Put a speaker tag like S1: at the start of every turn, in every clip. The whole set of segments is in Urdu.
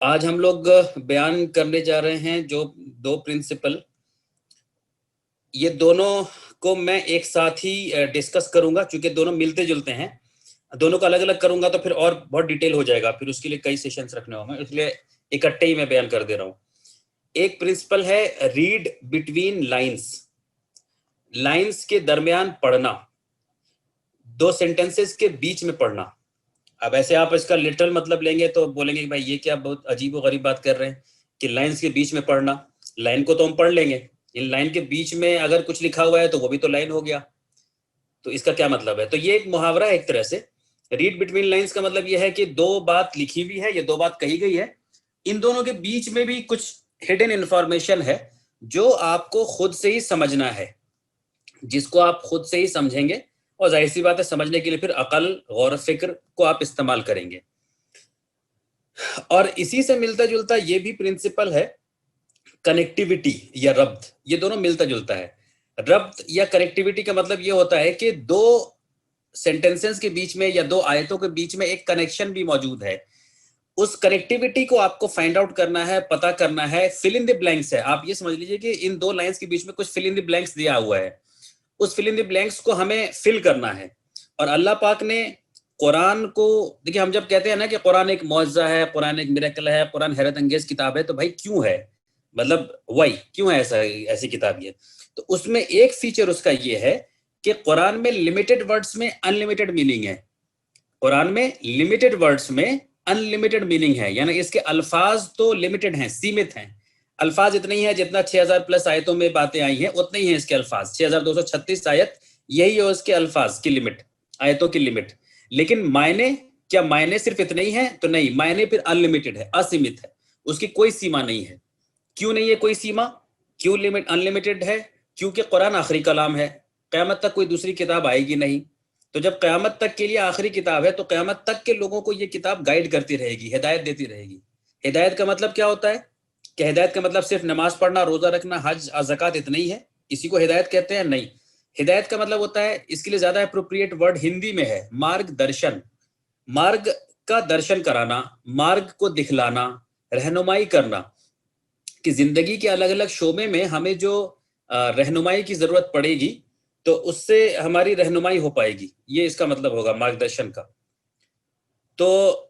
S1: آج ہم لوگ بیان کرنے جا رہے ہیں جو دو پرنسپل، یہ دونوں کو میں ایک ساتھ ہی ڈسکس کروں گا چونکہ دونوں ملتے جلتے ہیں. دونوں کو الگ الگ کروں گا تو پھر اور بہت ڈیٹیل ہو جائے گا، پھر اس کے لیے کئی سیشنز رکھنے ہوں گے، اس لیے اکٹھے ہی میں بیان کر دے رہا ہوں. ایک پرنسپل ہے ریڈ بٹوین لائنز، لائنز کے درمیان پڑھنا، دو سینٹنسز کے بیچ میں پڑھنا. اب ایسے آپ اس کا لٹرل مطلب لیں گے تو بولیں گے کہ بھائی یہ کیا بہت عجیب و غریب بات کر رہے ہیں کہ لائنز کے بیچ میں پڑھنا. لائن کو تو ہم پڑھ لیں گے، ان لائن کے بیچ میں اگر کچھ لکھا ہوا ہے تو وہ بھی تو لائن ہو گیا، تو اس کا کیا مطلب ہے؟ تو یہ ایک محاورہ ہے ایک طرح سے. ریڈ بٹوین لائنز کا مطلب یہ ہے کہ دو بات لکھی ہوئی ہے، یہ دو بات کہی گئی ہے، ان دونوں کے بیچ میں بھی کچھ ہڈن انفارمیشن ہے جو آپ کو خود سے ہی سمجھنا ہے، جس کو آپ خود سے ہی سمجھیں گے، اور ظاہر سی بات ہے سمجھنے کے لیے پھر عقل، غور و فکر کو آپ استعمال کریں گے. اور اسی سے ملتا جلتا یہ بھی پرنسپل ہے کنیکٹیوٹی یا ربط. یہ دونوں ملتا جلتا ہے. ربط یا کنیکٹیوٹی کا مطلب یہ ہوتا ہے کہ دو سینٹنسز کے بیچ میں یا دو آیتوں کے بیچ میں ایک کنیکشن بھی موجود ہے. اس کنیکٹیوٹی کو آپ کو فائنڈ آؤٹ کرنا ہے، پتا کرنا ہے. فل ان دی بلینکس ہے، آپ یہ سمجھ لیجئے کہ ان دو لائنز کے بیچ میں کچھ فل ان دی بلینکس دیا ہوا ہے، اس فل ان دی بلینکس کو ہمیں فل کرنا ہے. اور اللہ پاک نے قرآن کو، دیکھیں ہم جب کہتے ہیں نا کہ قرآن ایک معجزہ ہے، قرآن ایک میریکل ہے، قرآن حیرت انگیز کتاب ہے، تو بھائی کیوں ہے؟ مطلب وائی کیوں ہے ایسی کتاب؟ یہ تو اس میں ایک فیچر اس کا یہ ہے کہ قرآن میں لمیٹڈ ورڈز میں ان لمیٹڈ میننگ ہے. قرآن میں لمیٹڈ ورڈز میں ان لمیٹڈ میننگ ہے، یعنی اس کے الفاظ تو لمیٹڈ ہیں، سیمت ہیں. الفاظ اتنے ہی ہیں جتنا 6000 پلس آیتوں میں باتیں آئی ہیں اتنے ہی ہیں اس کے الفاظ. 6236 آیت یہی ہے اس کے الفاظ کی لمٹ، آیتوں کی لمٹ. لیکن معنی، کیا معنی صرف اتنے ہی ہیں؟ تو نہیں، معنی پھر ان لمیٹڈ ہے، اسیمت ہے، اس کی کوئی سیما نہیں ہے. کیوں نہیں ہے کوئی سیما؟ کیوں ان لمیٹڈ ہے؟ کیونکہ قرآن آخری کلام ہے، قیامت تک کوئی دوسری کتاب آئے گی نہیں. تو جب قیامت تک کے لیے آخری کتاب ہے تو قیامت تک کے لوگوں کو یہ کتاب گائیڈ کرتی رہے گی، ہدایت دیتی رہے گی. ہدایت کا مطلب کیا ہوتا ہے؟ کہ ہدایت کا مطلب صرف نماز پڑھنا، روزہ رکھنا، حج اور زکوٰۃ اتنا ہی ہے، اسی کو ہدایت کہتے ہیں؟ نہیں. ہدایت کا مطلب ہوتا ہے، اس کے لیے زیادہ اپروپریٹ ورڈ ہندی میں ہے مارگ درشن. مارگ کا درشن کرانا، مارگ کو دکھلانا، رہنمائی کرنا، کہ زندگی کے الگ الگ شعبے میں ہمیں جو رہنمائی کی ضرورت پڑے گی تو اس سے ہماری رہنمائی ہو پائے گی. یہ اس کا مطلب ہوگا مارگدرشن کا. تو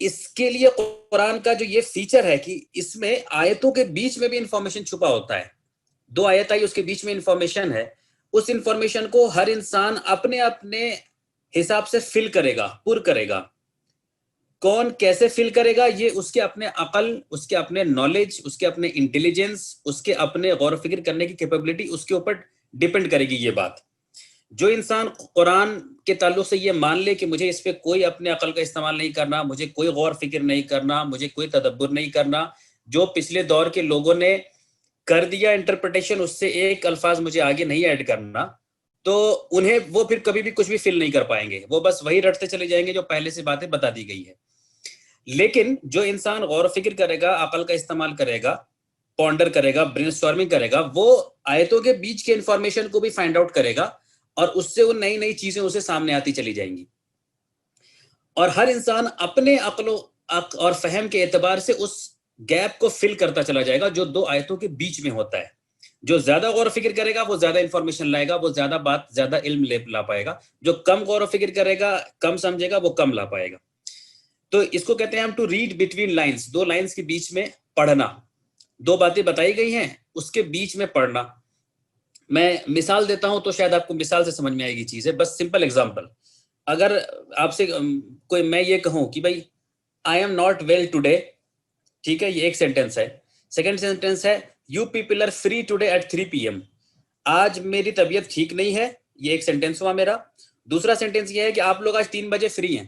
S1: اس کے لیے قرآن کا جو یہ فیچر ہے کہ اس میں آیتوں کے بیچ میں بھی انفارمیشن چھپا ہوتا ہے. دو آیت آئی، اس کے بیچ میں انفارمیشن ہے. اس انفارمیشن کو ہر انسان اپنے اپنے حساب سے فل کرے گا، پر کرے گا. کون کیسے فل کرے گا؟ یہ اس کے اپنے عقل، اس کے اپنے نالج، اس کے اپنے انٹیلیجنس، اس کے اپنے غور و فکر کرنے کی کیپیبلٹی، اس کے اوپر ڈیپینڈ کرے گی یہ بات. جو انسان قرآن کے تعلق سے یہ مان لے کہ مجھے اس پہ کوئی اپنے عقل کا استعمال نہیں کرنا، مجھے کوئی غور فکر نہیں کرنا، مجھے کوئی تدبر نہیں کرنا، جو پچھلے دور کے لوگوں نے کر دیا انٹرپریٹیشن، اس سے ایک الفاظ مجھے آگے نہیں ایڈ کرنا، تو انہیں وہ پھر کبھی بھی کچھ بھی فل نہیں کر پائیں گے. وہ بس وہی رٹتے چلے جائیں گے جو پہلے سے باتیں بتا دی گئی ہے. لیکن جو انسان غور و فکر کرے گا، عقل کا استعمال کرے گا، پونڈر کرے گا، برین سٹارمنگ کرے گا، وہ آیتوں کے بیچ کے انفارمیشن کو بھی فائنڈ آؤٹ کرے گا، اور اس سے وہ نئی نئی چیزیں اسے سامنے آتی چلی جائیں گی. اور ہر انسان اپنے عقل اور فہم کے اعتبار سے اس گیپ کو فل کرتا چلا جائے گا جو دو آیتوں کے بیچ میں ہوتا ہے. جو زیادہ غور و فکر کرے گا وہ زیادہ انفارمیشن لائے گا، وہ زیادہ بات، زیادہ علم لا پائے گا. جو کم غور و فکر کرے گا، کم سمجھے گا، وہ کم لا پائے گا. تو اس کو کہتے ہیں ہم ٹو ریڈ بٹوین لائنز، دو لائنز کے بیچ میں پڑھنا. دو باتیں بتائی گئی ہیں، اس کے بیچ میں پڑھنا. میں مثال دیتا ہوں تو شاید آپ کو مثال سے سمجھ میں آئے گی چیزیں. بس سمپل ایگزامپل، اگر آپ سے کوئی میں یہ کہوں کہ بھائی I am not well today, ٹھیک ہے، یہ ایک سینٹینس ہے. سیکنڈ سینٹینس ہے you people are free today at 3 PM، آج میری طبیعت ٹھیک نہیں ہے. یہ ایک سینٹینس ہوا میرا. دوسرا سینٹینس یہ ہے کہ آپ لوگ آج 3 بجے فری ہیں.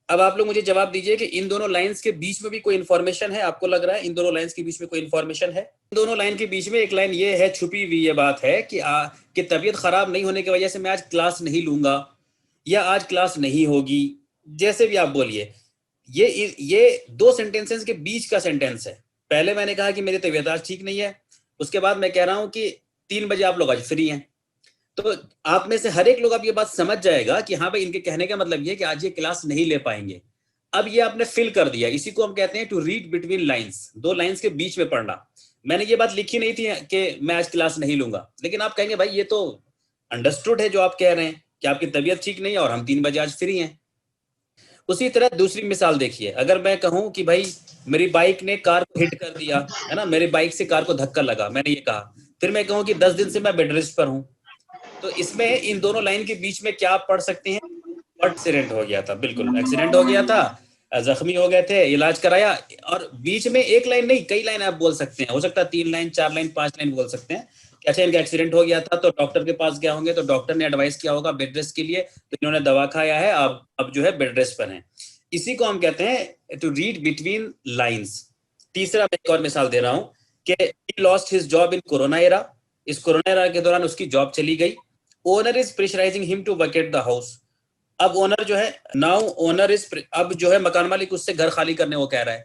S1: اب آپ لوگ مجھے جواب دیجئے کہ ان دونوں لائنز کے بیچ میں بھی کوئی انفارمیشن ہے؟ آپ کو لگ رہا ہے ان دونوں لائنز کے بیچ میں کوئی انفارمیشن ہے؟ ان دونوں لائن کے بیچ میں ایک لائن یہ ہے، چھپی ہوئی یہ بات ہے کہ طبیعت خراب نہیں ہونے کی وجہ سے میں آج کلاس نہیں لوں گا، یا آج کلاس نہیں ہوگی، جیسے بھی آپ بولیے. یہ دو سینٹینسز کے بیچ کا سینٹینس ہے. پہلے میں نے کہا کہ میری طبیعت آج ٹھیک نہیں ہے، اس کے بعد میں کہہ رہا ہوں کہ 3 بجے آپ لوگ آج فری ہیں. تو آپ میں سے ہر ایک لوگ اب یہ بات سمجھ جائے گا کہ ہاں بھائی ان کے کہنے کا مطلب یہ کہ آج یہ کلاس نہیں لے پائیں گے. اب یہ آپ نے فل کر دیا, اسی کو ہم کہتے ہیں ٹو ریڈ بٹوین لائنس, دو لائنس کے بیچ میں پڑھنا. میں نے یہ بات لکھی نہیں تھی کہ میں آج کلاس نہیں لوں گا, لیکن آپ کہیں گے بھائی یہ تو انڈرسٹوڈ ہے جو آپ کہہ رہے ہیں کہ آپ کی طبیعت ٹھیک نہیں ہے اور ہم 3 بجے آج فری ہیں. اسی طرح دوسری مثال دیکھیے, اگر میں کہوں کہ بھائی میری بائک نے کار کو ہٹ کر دیا ہے نا, میری بائک سے کار کو دھکا لگا, میں نے یہ کہا, پھر میں کہوں کہ 10 دن سے میں بیڈ ریسٹ پر ہوں, تو اس میں ان دونوں لائن کے بیچ میں کیا آپ پڑھ سکتے ہیں؟ ایکسیڈنٹ ہو گیا تھا, بالکل ایکسیڈنٹ ہو گیا تھا, زخمی ہو گئے تھے, علاج کرایا, اور بیچ میں ایک لائن نہیں کئی لائن آپ بول سکتے ہیں, ہو سکتا ہے 3 لائن 4 لائن 5 لائن بول سکتے ہیں کہ اچھا ان کا ایکسیڈنٹ ہو گیا تھا تو ڈاکٹر کے پاس گیا ہوں گے, تو ڈاکٹر نے ایڈوائز کیا ہوگا بیڈ ریسٹ کے لیے, تو انہوں نے دوا کھایا ہے, اب جو ہے بیڈ ریسٹ پر ہیں. اسی کو ہم کہتے ہیں ٹو ریڈ بٹوین لائنس. تیسرا میں ایک اور مثال دے رہا ہوں کہ he lost his job in corona era, اس کورونا ایرا کے دوران اس کی جاب چلی گئی. Owner is pressurising him to vacate the house. اب اونر جو ہے ناؤ اونر از, اب جو ہے مکان مالک اس سے گھر خالی کرنے وہ کہہ رہا ہے,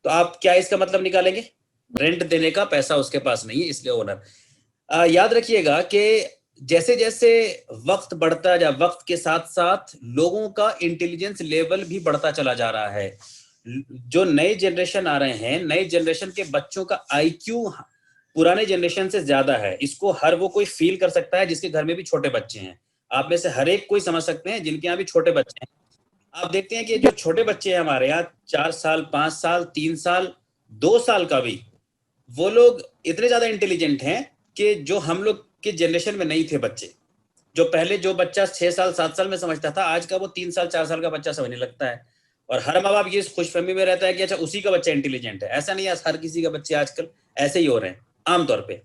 S1: تو آپ کیا اس کا مطلب نکالیں گے؟ رینٹ دینے کا پیسہ اس کے پاس نہیں ہے, اس لیے اونر. یاد رکھیے گا کہ جیسے جیسے وقت بڑھتا جا, وقت کے ساتھ ساتھ لوگوں کا انٹیلیجنس لیول بھی بڑھتا چلا جا رہا ہے. جو نئے جنریشن آ رہے ہیں, نئے جنریشن کے بچوں کا آئی کیو پرانے جنریشن سے زیادہ ہے. اس کو ہر وہ کوئی فیل کر سکتا ہے جس کے گھر میں بھی چھوٹے بچے ہیں. آپ میں سے ہر ایک کوئی سمجھ سکتے ہیں جن کے یہاں بھی چھوٹے بچے ہیں. آپ دیکھتے ہیں کہ جو چھوٹے بچے ہیں ہمارے یہاں 4 سال 5 سال 3 سال 2 سال کا بھی, وہ لوگ اتنے زیادہ انٹیلیجنٹ ہیں کہ جو ہم لوگ کے جنریشن میں نہیں تھے بچے. جو پہلے جو بچہ 6 سال 7 سال میں سمجھتا تھا, آج کا وہ 3 سال 4 سال کا بچہ سمجھنے لگتا ہے. اور ہر ماں باپ یہ خوش فہمی میں رہتا ہے کہ اچھا اسی کا بچہ انٹیلیجنٹ ہے. ایسا نہیں ہے, ہر کسی کا بچے آج کل ایسے ہی ہو رہے ہیں عام طور پہ.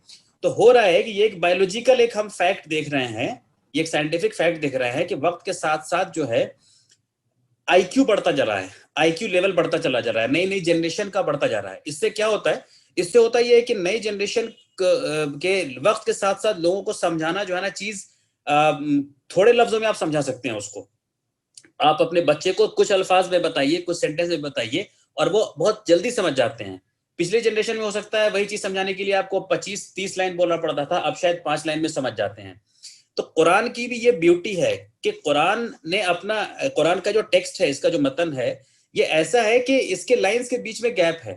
S1: تو ہو رہا ہے کہ یہ ایک بایولوجیکل ایک ہم فیکٹ دیکھ رہے ہیں, یہ ایک سائنٹیفک فیکٹ دیکھ رہے ہیں کہ وقت کے ساتھ ساتھ جو ہے آئی کیو بڑھتا جا رہا ہے, آئی کیو لیول بڑھتا چلا جا رہا ہے, نئی نئی جنریشن کا بڑھتا جا رہا ہے. اس سے کیا ہوتا ہے؟ اس سے ہوتا یہ ہے کہ نئی جنریشن کے وقت کے ساتھ ساتھ لوگوں کو سمجھانا جو ہے نا چیز, تھوڑے لفظوں میں آپ سمجھا سکتے ہیں اس کو. آپ اپنے بچے کو کچھ الفاظ میں بتائیے, کچھ سینٹینس میں بتائیے, اور وہ بہت جلدی سمجھ جاتے ہیں. پچھلے جنریشن میں ہو سکتا ہے وہی چیز سمجھانے کے لیے آپ کو 25-30 لائن بولنا پڑتا تھا, اب شاید 5 لائن میں سمجھ جاتے ہیں. تو قرآن کی بھی یہ بیوٹی ہے کہ قرآن نے اپنا, قرآن کا جو ٹیکسٹ ہے, اس کا جو متن ہے, یہ ایسا ہے کہ اس کے لائنز کے بیچ میں گیپ ہے.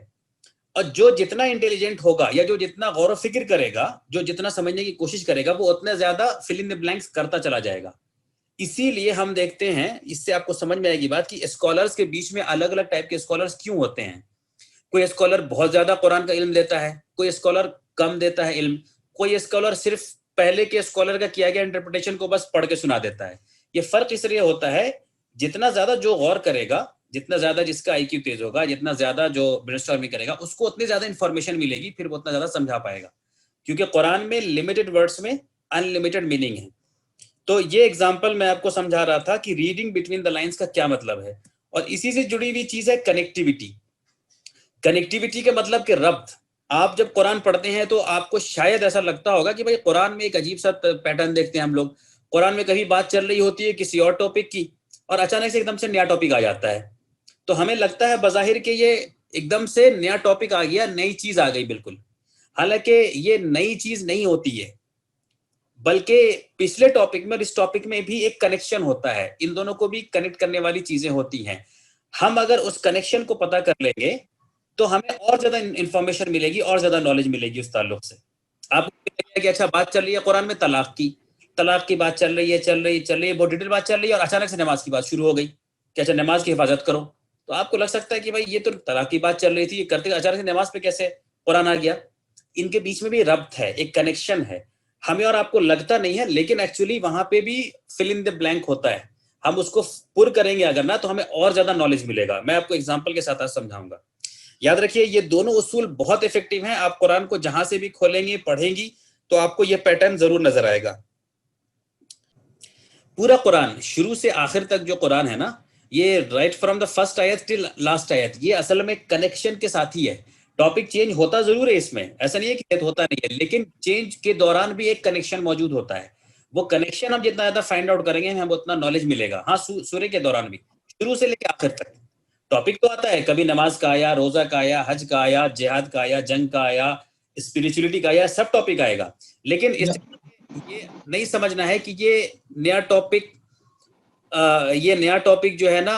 S1: اور جو جتنا انٹیلیجنٹ ہوگا یا جو جتنا غور و فکر کرے گا, جو جتنا سمجھنے کی کوشش کرے گا, وہ اتنا زیادہ فل ان دی بلینکس کرتا چلا جائے گا. اسی لیے ہم دیکھتے ہیں, اس سے آپ کو سمجھ میں آئے گی بات, کہ اسکالرز کے بیچ میں الگ الگ ٹائپ کے اسکالرز کیوں ہوتے ہیں. کوئی اسکالر بہت زیادہ قرآن کا علم دیتا ہے, کوئی اسکالر کم دیتا ہے علم, کوئی اسکالر صرف پہلے کے اسکالر کا کیا گیا انٹرپریٹیشن کو بس پڑھ کے سنا دیتا ہے. یہ فرق اس لیے ہوتا ہے, جتنا زیادہ جو غور کرے گا, جتنا زیادہ جس کا آئی کیو تیز ہوگا, جتنا زیادہ جو برین اسٹارمنگ کرے گا, اس کو اتنی زیادہ انفارمیشن ملے گی, پھر وہ اتنا زیادہ سمجھا پائے گا. کیونکہ قرآن میں لمیٹڈ ورڈز میں ان لمیٹڈ میننگ ہے. تو یہ ایگزامپل میں آپ کو سمجھا رہا تھا کہ ریڈنگ بٹوین دا لائنز کا کیا مطلب ہے. اور اسی سے جڑی ہوئی چیز ہے کنیکٹیوٹی. کنیکٹیوٹی کا مطلب کہ ربط. آپ جب قرآن پڑھتے ہیں تو آپ کو شاید ایسا لگتا ہوگا کہ بھائی قرآن میں ایک عجیب سا پیٹرن دیکھتے ہیں ہم لوگ. قرآن میں کبھی بات چل رہی ہوتی ہے کسی اور ٹاپک کی, اور اچانک سے ایک دم سے نیا ٹاپک آ جاتا ہے, تو ہمیں لگتا ہے بظاہر کہ یہ ایک دم سے نیا ٹاپک آ گیا, نئی چیز آ گئی بالکل. حالانکہ یہ نئی چیز نہیں ہوتی ہے, بلکہ پچھلے ٹاپک میں اور اس ٹاپک میں بھی ایک کنیکشن ہوتا ہے, ان دونوں کو بھی کنیکٹ کرنے والی چیزیں ہوتی ہیں. ہم اگر اس کنیکشن کو پتہ کر لیں گے تو ہمیں اور زیادہ انفارمیشن ملے گی, اور زیادہ نالج ملے گی اس تعلق سے. آپ کو کہ اچھا بات چل رہی ہے قرآن میں طلاق کی بات چل رہی ہے, بہت ڈیٹیل بات چل رہی ہے, اور اچانک سے نماز کی بات شروع ہو گئی کہ اچھا نماز کی حفاظت کرو. تو آپ کو لگ سکتا ہے کہ بھائی یہ تو طلاق کی بات چل رہی تھی, یہ کرتے اچانک سے نماز پہ کیسے قرآن آ گیا. ان کے بیچ میں بھی ربط ہے, ایک کنیکشن ہے. ہمیں اور آپ کو لگتا نہیں ہے, لیکن ایکچولی وہاں پہ بھی فل ان دی بلینک ہوتا ہے. ہم اس کو پر کریں گے اگر نا, تو ہمیں اور زیادہ نالج ملے گا. میں آپ کو ایگزامپل کے ساتھ سمجھاؤں گا. یاد رکھیے یہ دونوں اصول بہت افیکٹو ہیں. آپ قرآن کو جہاں سے بھی کھولیں گے, پڑھیں گی, تو آپ کو یہ پیٹرن ضرور نظر آئے گا. پورا قرآن شروع سے آخر تک جو قرآن ہے نا, یہ رائٹ فرام دا فرسٹ آیت ٹل لاسٹ آیت, یہ اصل میں کنیکشن کے ساتھ ہی ہے. ٹاپک چینج ہوتا ضرور ہے اس میں, ایسا نہیں ہے کہ ہوتا نہیں ہے, لیکن چینج کے دوران بھی ایک کنیکشن موجود ہوتا ہے. وہ کنیکشن ہم جتنا زیادہ فائنڈ آؤٹ کریں گے, ہمیں اتنا نالج ملے گا. ہاں, سورے کے دوران بھی شروع سے لے کے آخر تک ٹاپک تو آتا ہے, کبھی نماز کا آیا, روزہ کا آیا, حج کا آیا, جہاد کا آیا, جنگ کا آیا, اسپرچولیٹی کا آیا, سب ٹاپک آئے گا. لیکن اس یہ نہیں سمجھنا ہے کہ یہ نیا ٹاپک جو ہے نا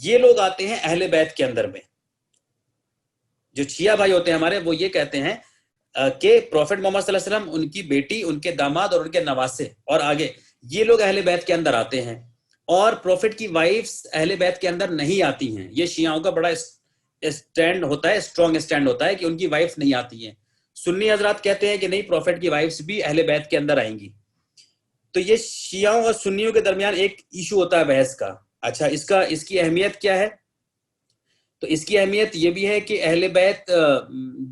S1: یہ لوگ آتے ہیں اہل بیت کے اندر میں. جو شیعہ بھائی ہوتے ہیں ہمارے وہ یہ کہتے ہیں کہ پروفٹ محمد صلی اللہ علیہ وسلم، ان کی بیٹی، ان کے داماد اور ان کے نواسے اور آگے یہ لوگ اہل بیت کے اندر آتے ہیں، اور پروفٹ کی وائفز اہل بیت کے اندر نہیں آتی ہیں. یہ شیعوں کا بڑا اسٹینڈ ہوتا ہے، اسٹرانگ اسٹینڈ ہوتا ہے کہ ان کی وائف نہیں آتی ہیں. سنی حضرات کہتے ہیں کہ نہیں، پروفٹ کی وائفز بھی اہل بیت کے اندر آئیں گی. تو یہ شیعوں اور سنیوں کے درمیان ایک ایشو ہوتا ہے بحث کا. اچھا، اس کی اہمیت کیا ہے؟ تو اس کی اہمیت یہ بھی ہے کہ اہل بیت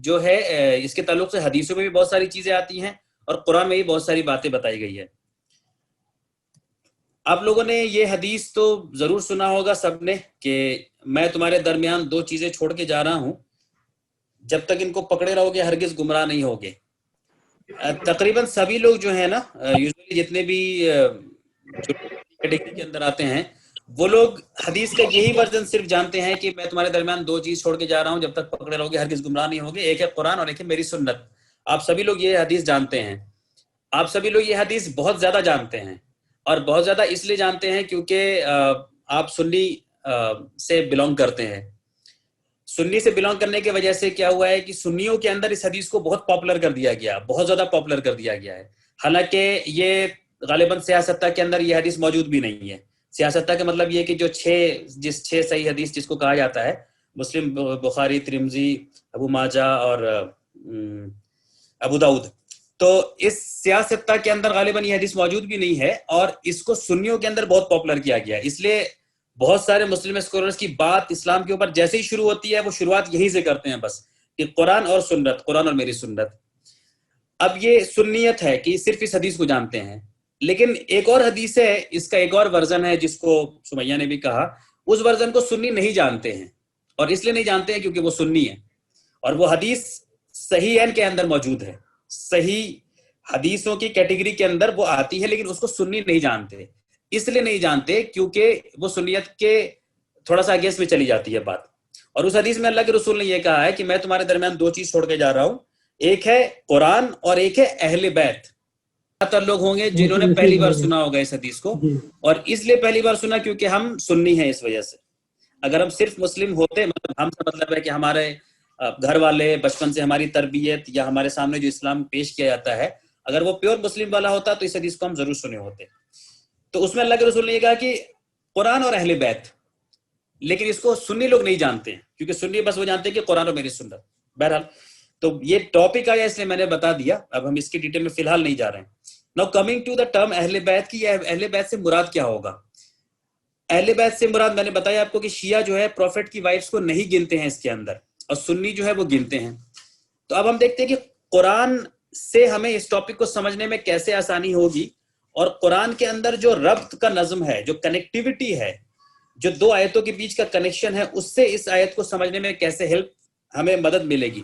S1: جو ہے اس کے تعلق سے حدیثوں میں بھی بہت ساری چیزیں آتی ہیں اور قرآن میں بھی بہت ساری باتیں بتائی گئی ہے. آپ لوگوں نے یہ حدیث تو ضرور سنا ہوگا سب نے کہ میں تمہارے درمیان دو چیزیں چھوڑ کے جا رہا ہوں، جب تک ان کو پکڑے رہو گے ہرگز گمراہ نہیں ہوگے. تقریباً سبھی لوگ جو ہیں نا، یوزلی جتنے بھی کیٹیگری کے اندر آتے ہیں، وہ لوگ حدیث کا یہی ورژن صرف جانتے ہیں کہ میں تمہارے درمیان دو چیز چھوڑ کے جا رہا ہوں، جب تک پکڑے رہو گے ہرگز گمراہ نہیں ہوگے. ایک ہے قرآن اور ایک ہے میری سنت. آپ سبھی لوگ یہ حدیث جانتے ہیں. آپ سبھی لوگ یہ حدیث بہت زیادہ جانتے ہیں، اور بہت زیادہ اس لیے جانتے ہیں کیونکہ آپ سنی سے بلونگ کرتے ہیں. سنی سے بلونگ کرنے کی وجہ سے کیا ہوا ہے کہ سنیوں کے اندر اس حدیث کو بہت پاپولر کر دیا گیا، بہت زیادہ پاپولر کر دیا گیا ہے. حالانکہ یہ غالباً سیاستہ کے اندر یہ حدیث موجود بھی نہیں ہے. سیاستہ کا مطلب یہ کہ جو چھ صحیح حدیث جس کو کہا جاتا ہے، مسلم، بخاری، ترمذی، ابو ماجہ اور ابو داؤد، تو اس سیاستہ کے اندر غالباً یہ حدیث موجود بھی نہیں ہے، اور اس کو سنیوں کے اندر بہت پاپولر کیا گیا. اس لیے بہت سارے مسلم اسکالرز کی بات اسلام کے اوپر جیسے ہی شروع ہوتی ہے وہ شروعات یہیں سے کرتے ہیں، بس کہ قرآن اور سنت، قرآن اور میری سنت. اب یہ سنیت ہے کہ صرف اس حدیث کو جانتے ہیں، لیکن ایک اور حدیث ہے، اس کا ایک اور ورژن ہے جس کو سمیہ نے بھی کہا، اس ورژن کو سنی نہیں جانتے ہیں. اور اس لیے نہیں جانتے ہیں کیونکہ وہ سنی ہے، اور وہ حدیث صحیحین کے اندر موجود ہے، صحیح حدیثوں کی کیٹیگری کے اندر وہ آتی ہے، لیکن اس کو سنی نہیں جانتے. اس لیے نہیں جانتے کیونکہ وہ سنیت کے تھوڑا سا اگینسٹ میں چلی جاتی ہے بات. اور اس حدیث میں اللہ کے رسول نے یہ کہا ہے کہ میں تمہارے درمیان دو چیز چھوڑ کے جا رہا ہوں، ایک ہے قرآن اور ایک ہے اہل بیت. لوگ ہوں گے جنہوں نے پہلی بار سنا ہوگا اس حدیث کو، اور اس لیے پہلی بار سنا کیونکہ ہم سنی ہیں اس وجہ سے. اگر ہم صرف مسلم ہوتے، مطلب ہم سے مطلب ہے کہ ہمارے گھر والے بچپن سے ہماری تربیت یا ہمارے سامنے جو اسلام پیش کیا جاتا ہے، اگر وہ پیور مسلم والا ہوتا تو اس حدیث کو ہم ضرور سنے ہوتے. تو اس میں اللہ کے رسول نے یہ کہا کہ قرآن اور اہل بیت، لیکن اس کو سنی لوگ نہیں جانتے ہیں، کیونکہ سنی بس وہ جانتے ہیں کہ قرآن اور میری سنت. بہرحال تو یہ ٹاپک آیا اس لیے میں نے بتا دیا، اب ہم اس کی ڈیٹیل میں فی الحال نہیں جا رہے ہیں. Now coming to the term اہل بیت کی، اہل بیت سے مراد کیا ہوگا؟ اہل بیت سے مراد میں نے بتایا آپ کو کہ شیعہ جو ہے پروفٹ کی وائفز کو نہیں گنتے ہیں اس کے اندر، اور سنی جو ہے وہ گنتے ہیں. تو اب ہم دیکھتے ہیں کہ قرآن سے ہمیں اس ٹاپک کو سمجھنے میں کیسے آسانی ہوگی، اور قرآن کے اندر جو ربط کا نظم ہے، جو کنیکٹیوٹی ہے، جو دو آیتوں کے بیچ کا کنیکشن ہے، اس سے اس آیت کو سمجھنے میں کیسے ہمیں مدد ملے گی.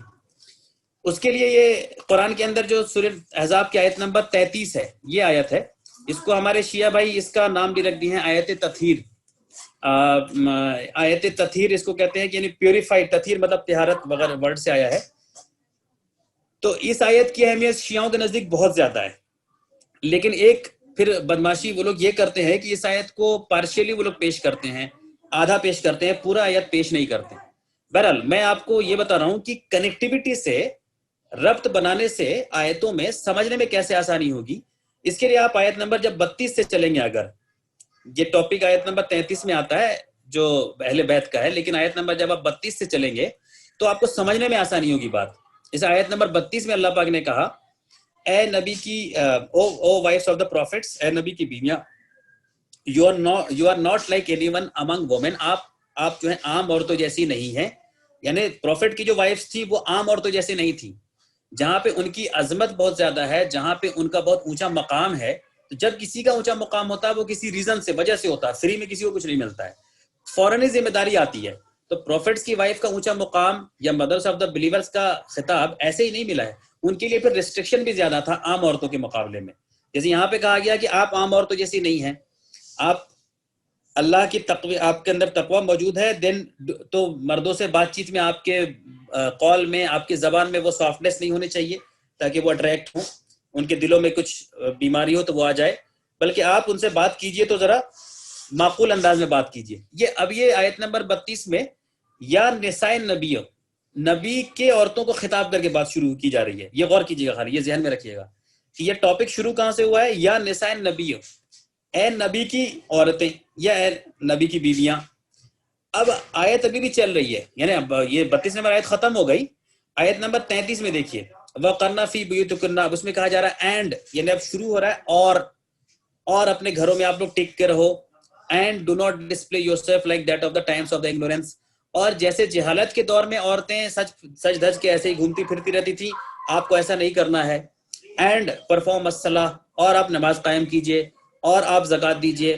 S1: اس کے لیے یہ قرآن کے اندر جو سورہ احزاب کی آیت نمبر 33 ہے، یہ آیت ہے، اس کو ہمارے شیعہ بھائی اس کا نام بھی رکھ دی ہیں آیت تطہیر. آیت تطہیر اس کو کہتے ہیں کہ یعنی پیوریفائڈ، تطہیر مطلب طہارت وغیرہ ورڈ سے آیا ہے. تو اس آیت کی اہمیت شیعوں کے نزدیک بہت زیادہ ہے، لیکن ایک پھر بدماشی وہ لوگ یہ کرتے ہیں کہ اس آیت کو پارشلی وہ لوگ پیش کرتے ہیں، آدھا پیش کرتے ہیں، پورا آیت پیش نہیں کرتے. بہرحال میں آپ کو یہ بتا رہا ہوں کہ کنیکٹیوٹی سے، ربط بنانے سے آیتوں میں سمجھنے میں کیسے آسانی ہوگی. اس کے لیے آپ آیت نمبر جب 32 سے چلیں گے، اگر یہ ٹاپک آیت نمبر 33 میں آتا ہے جو اہل بیت کا ہے، لیکن آیت نمبر جب آپ 32 سے چلیں گے تو آپ کو سمجھنے میں آسانی ہوگی بات. اس آیت نمبر 32 میں اللہ پاک نے کہا، اے نبی کی O wives of the prophets, اے نبی کی بیویاں، you are not like any one among women, آپ جو ہیں عام عورتوں جیسی نہیں ہیں. یعنی پروفٹ کی جو وائفز تھی وہ عام عورتوں جیسی نہیں تھی، جہاں پہ ان کی عظمت بہت زیادہ ہے، جہاں پہ ان کا بہت اونچا مقام ہے. تو جب کسی کا اونچا مقام ہوتا ہے وہ کسی ریزن سے، وجہ سے ہوتا ہے، فری میں کسی کو کچھ نہیں ملتا ہے، فوراً ذمہ داری آتی ہے. تو پروفٹس کی وائف کا اونچا مقام یا مدرس آف دا بلیورز کا خطاب ایسے ہی نہیں ملا ہے، ان کے لیے پھر ریسٹرکشن بھی زیادہ تھا عام عورتوں کے مقابلے میں. جیسے یہاں پہ کہا گیا کہ آپ عام عورتوں جیسی نہیں ہیں، آپ اللہ کی تقوی، آپ کے اندر تقوی موجود ہے، دین تو مردوں سے بات چیت میں، آپ کے قول میں، آپ کی زبان میں وہ سافٹنس نہیں ہونی چاہیے تاکہ وہ اٹریکٹ ہوں، ان کے دلوں میں کچھ بیماری ہو تو وہ آ جائے، بلکہ آپ ان سے بات کیجئے تو ذرا معقول انداز میں بات کیجیے. یہ آیت نمبر 32 میں یا نساء نبی، نبی کے عورتوں کو خطاب کر کے بات شروع کی جا رہی ہے. یہ غور کیجیے گا، خالی یہ ذہن میں رکھیے گا کہ یہ ٹاپک شروع کہاں سے ہوا ہے؟ یا نساء نبی، اے نبی کی عورتیں یا اے نبی کی بیویاں. اب آیت ابھی بھی چل رہی ہے، یعنی اب یہ 32 نمبر آیت ختم ہو گئی. آیت نمبر 33 میں دیکھیے وَقَرْنَ فِي بُيُوتِكُنَّ، اب اس میں کہا جا رہا ہے اینڈ، یعنی اب شروع ہو رہا ہے اور اپنے گھروں میں آپ لوگ ٹک کے رہو. And do not display your self like that of the Times of the ignorance, اور جیسے جہالت کے دور میں عورتیں سج دھج کے ایسے ہی گھومتی پھرتی رہتی تھی، آپ کو ایسا نہیں کرنا ہے. اینڈ پرفارم الصلاۃ، اور آپ نماز قائم کیجئے، اور آپ زکوٰۃ دیجئے،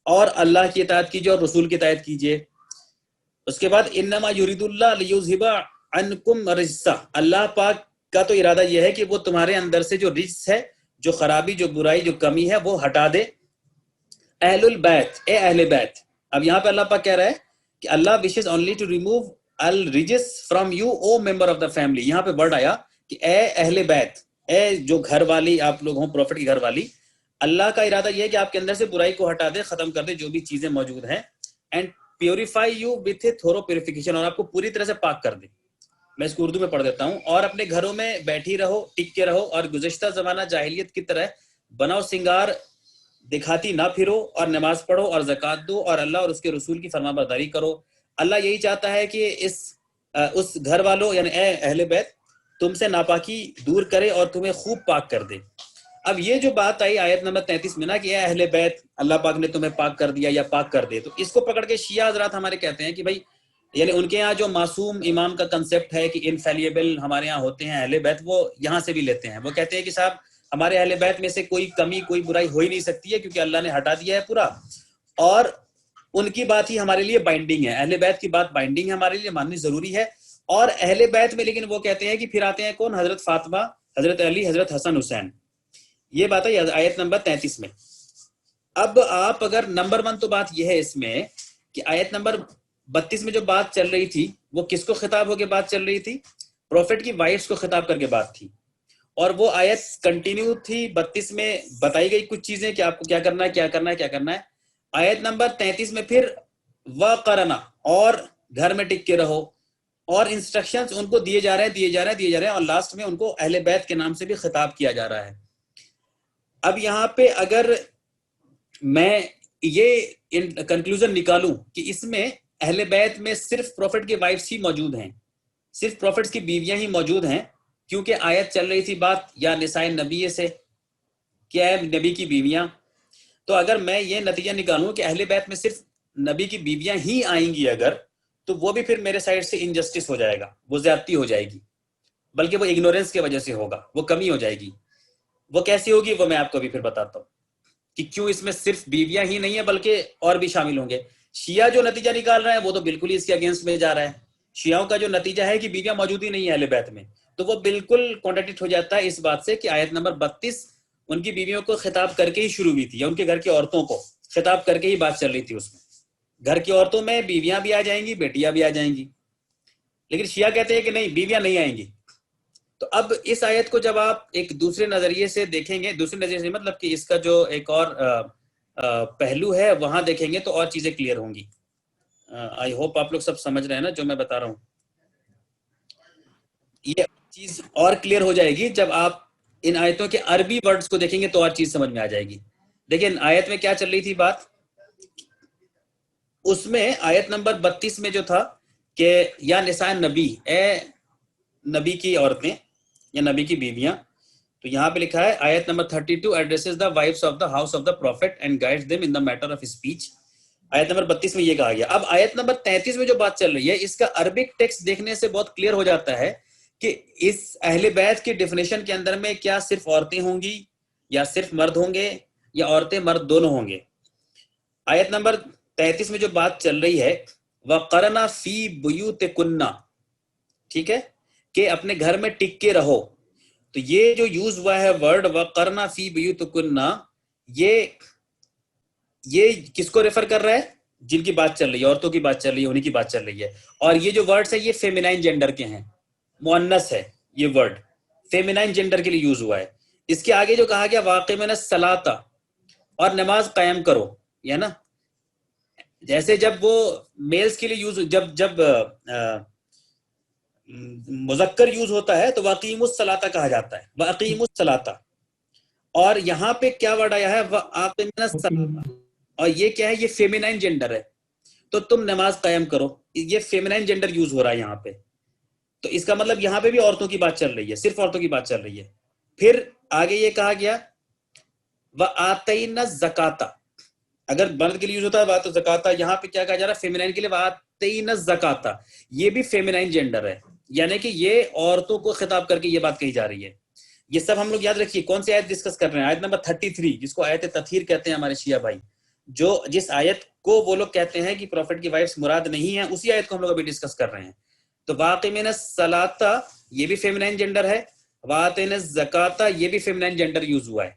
S1: اور اللہ کی اطاعت کیجئے اور رسول کی اطاعت کیجئے. اس کے بعد انما یرید اللہ لیذھب عنکم الرجس، اللہ پاک کا تو ارادہ یہ ہے کہ وہ تمہارے اندر سے جو رجس ہے، جو خرابی، جو برائی، جو کمی ہے، وہ ہٹا دے. اہل البیت، اے اہل بیت. اب یہاں پہ اللہ پاک کہہ رہا ہے کہ اللہ wishes only to remove الرجس from you O member of the family. یہاں پہ ورڈ آیا کہ اے اہل بیت، اے جو گھر والی آپ لوگ ہوں، پروفٹ کی گھر والی. اللہ کا ارادہ یہ ہے کہ آپ کے اندر سے برائی کو ہٹا دے، ختم کر دے جو بھی چیزیں موجود ہیں. And purify you with a thorough purification, اور آپ کو پوری طرح سے پاک کر دے. میں اس کو اردو میں پڑھ دیتا ہوں. اور اپنے گھروں میں بیٹھی رہو، ٹک کے رہو، اور گزشتہ زمانہ جاہلیت کی طرح بناؤ سنگار دکھاتی نہ پھرو، اور نماز پڑھو اور زکوٰۃ دو، اور اللہ اور اس کے رسول کی فرما برداری کرو. اللہ یہی چاہتا ہے کہ اس گھر والوں یعنی اے اہل بیت تم سے ناپاکی دور کرے اور تمہیں خوب پاک کر دے. اب یہ جو بات آئی آیت نمبر 33 میں نا کہ اے اہل بیت اللہ پاک نے تمہیں پاک کر دیا یا پاک کر دے، تو اس کو پکڑ کے شیعہ حضرات ہمارے کہتے ہیں کہ بھائی، یعنی ان کے یہاں جو معصوم امام کا کنسپٹ ہے کہ انفیلیبل ہمارے یہاں ہوتے ہیں اہل بیت، وہ یہاں سے بھی لیتے ہیں. وہ کہتے ہیں کہ صاحب ہمارے اہل بیت میں سے کوئی کمی، کوئی برائی ہو ہی نہیں سکتی ہے، کیونکہ اللہ نے ہٹا دیا ہے پورا، اور ان کی بات ہی ہمارے لیے بائنڈنگ ہے. اہل بیت کی بات بائنڈنگ ہے، ہمارے لیے ماننی ضروری ہے. اور اہل بیت میں لیکن وہ کہتے ہیں کہ پھر آتے ہیں کون؟ حضرت فاطمہ، حضرت علی، حضرت حسن حسین. یہ بات ہے آیت نمبر 33 میں. اب آپ اگر نمبر 1 تو بات یہ ہے اس میں کہ آیت نمبر 32 میں جو بات چل رہی تھی وہ کس کو خطاب ہو کے بات چل رہی تھی؟ پروفٹ کی وائفز کو خطاب کر کے بات تھی. اور وہ آیت کنٹینیو تھی. 32 میں بتائی گئی کچھ چیزیں کہ آپ کو کیا کرنا ہے، کیا کرنا ہے، کیا کرنا ہے. آیت نمبر 33 میں پھر وَقَرْنَ، اور گھر میں ٹک کے رہو، اور انسٹرکشنز ان کو دیے جا رہے ہیں، اور لاسٹ میں ان کو اہل بیت کے نام سے بھی خطاب کیا جا رہا ہے. اب یہاں پہ اگر میں یہ کنکلوژن نکالوں کہ اس میں اہل بیت میں صرف پروفٹ کے وائفز ہی موجود ہیں، صرف پروفٹس کی بیویاں ہی موجود ہیں، کیونکہ آیت چل رہی تھی بات یا نساء نبی سے، کیا ہے نبی کی بیویاں. تو اگر میں یہ نتیجہ نکالوں کہ اہل بیت میں صرف نبی کی بیویاں ہی آئیں گی اگر، تو وہ بھی پھر میرے سائڈ سے انجسٹس ہو جائے گا، وہ زیادتی ہو جائے گی، بلکہ وہ اگنورینس کی وجہ سے ہوگا، وہ کمی ہو جائے گی. وہ کیسی ہوگی وہ میں آپ کو ابھی پھر بتاتا ہوں کہ کیوں اس میں صرف بیویاں ہی نہیں ہیں بلکہ اور بھی شامل ہوں گے. شیعہ جو نتیجہ نکال رہے ہیں وہ تو بالکل ہی اس کے اگینسٹ میں جا رہا ہے. شیعوں کا جو نتیجہ ہے کہ بیویاں موجود ہی نہیں ہیں اہل بیت میں، تو وہ بالکل کانٹرڈکٹ ہو جاتا ہے اس بات سے کہ آیت نمبر 32 ان کی بیویوں کو خطاب کر کے ہی شروع ہوئی تھی، یا ان کے گھر کی عورتوں کو خطاب کر کے ہی بات چل رہی تھی. اس میں گھر کی عورتوں میں بیویاں بھی آ جائیں گی، بیٹیاں بھی آ جائیں گی. لیکن شیعہ کہتے ہیں کہ نہیں، بیویاں نہیں آئیں گی. تو اب اس آیت کو جب آپ ایک دوسرے نظریے سے دیکھیں گے، دوسرے نظریے سے مطلب کہ اس کا جو ایک اور پہلو ہے وہاں دیکھیں گے تو اور چیزیں کلیئر ہوں گی. آئی ہوپ آپ لوگ سب سمجھ رہے ہیں نا جو میں بتا رہا ہوں. یہ چیز اور کلیئر ہو جائے گی جب آپ ان آیتوں کے عربی ورڈز کو دیکھیں گے تو اور چیز سمجھ میں آ جائے گی. دیکھیں آیت میں کیا چل رہی تھی بات، اس میں آیت نمبر 32 میں جو تھا کہ یا نساء نبی، اے نبی کی عورتیں یا نبی کی بیویاں، تو یہاں پہ لکھا ہے آیت نمبر 32 addresses the wives of the house of the prophet and guides them in the matter of speech. آیت نمبر 32 میں یہ کہا گیا. اب آیت نمبر 33 میں جو بات چل رہی ہے اس کا عربک ٹیکسٹ دیکھنے سے بہت کلیئر ہو جاتا ہے کہ اس اہل بیت کی ڈیفینیشن کے اندر میں کیا صرف عورتیں ہوں گی یا صرف مرد ہوں گے یا عورتیں مرد دونوں ہوں گے. آیت نمبر 33 میں جو بات چل رہی ہے وَقَرْنَ فِي بُيُوتِكُنَّ، ٹھیک ہے، کہ اپنے گھر میں ٹک کے رہو. تو یہ جو یوز ہوا ہے ورڈ وَقَرْنَ فِي بُيُوتِكُنَّ، یہ کس کو ریفر کر رہا ہے؟ جن کی بات چل رہی ہے، عورتوں کی بات چل رہی ہے، انہیں کی بات چل رہی ہے. اور یہ جو ورڈز ہے یہ فیمینائن جینڈر کے ہیں، مؤنث ہے. یہ ورڈ فیمینائن جینڈر کے لیے یوز ہوا ہے. اس کے آگے جو کہا گیا وَأَقِیمُوا الصَّلَاةَ، اور نماز قائم کرو، یہ نا جیسے جب وہ میلز کے لیے یوز جب مذکر یوز ہوتا ہے تو واقیم الصلاۃ کہا جاتا ہے، واقیم الصلاۃ، اور یہاں پہ کیا ورڈ آیا ہے واقیم الصلاۃ، اور یہ کیا ہے، یہ فیمینائن جینڈر ہے، تو تم نماز قائم کرو، یہ فیمینائن جینڈر یوز ہو رہا ہے یہاں پہ، تو اس کا مطلب یہاں پہ بھی عورتوں کی بات چل رہی ہے، صرف عورتوں کی بات چل رہی ہے۔ پھر آگے یہ کہا گیا وَآتَيْنَا الزَّكَاةَ، اگر مرد کے لیے یوز ہوتا ہے وَآتَ الزَّكَاةَ، یہاں پہ کیا کہا جا رہا ہے، فیمینائن کے لیے وَآتَيْنَا الزَّكَاةَ، یہ بھی فیمینائن جینڈر ہے، یعنی کہ یہ عورتوں کو خطاب کر کے یہ بات کہی جا رہی ہے۔ یہ سب ہم لوگ یاد رکھیے کون سی آیت ڈسکس کر رہے ہیں، آیت نمبر 33، جس کو آیت تطہیر کہتے ہیں ہمارے شیعہ بھائی، جس آیت کو وہ لوگ کہتے ہیں کہ پروفٹ کی وائفز مراد نہیں ہیں، اسی آیت کو ہم لوگ ابھی ڈسکس کر رہے ہیں۔ تو واقمین الصلاۃ یہ بھی فیمینائن جینڈر ہے، وآتینا الزکاۃ یہ بھی فیمینائن جینڈر یوز ہوا ہے۔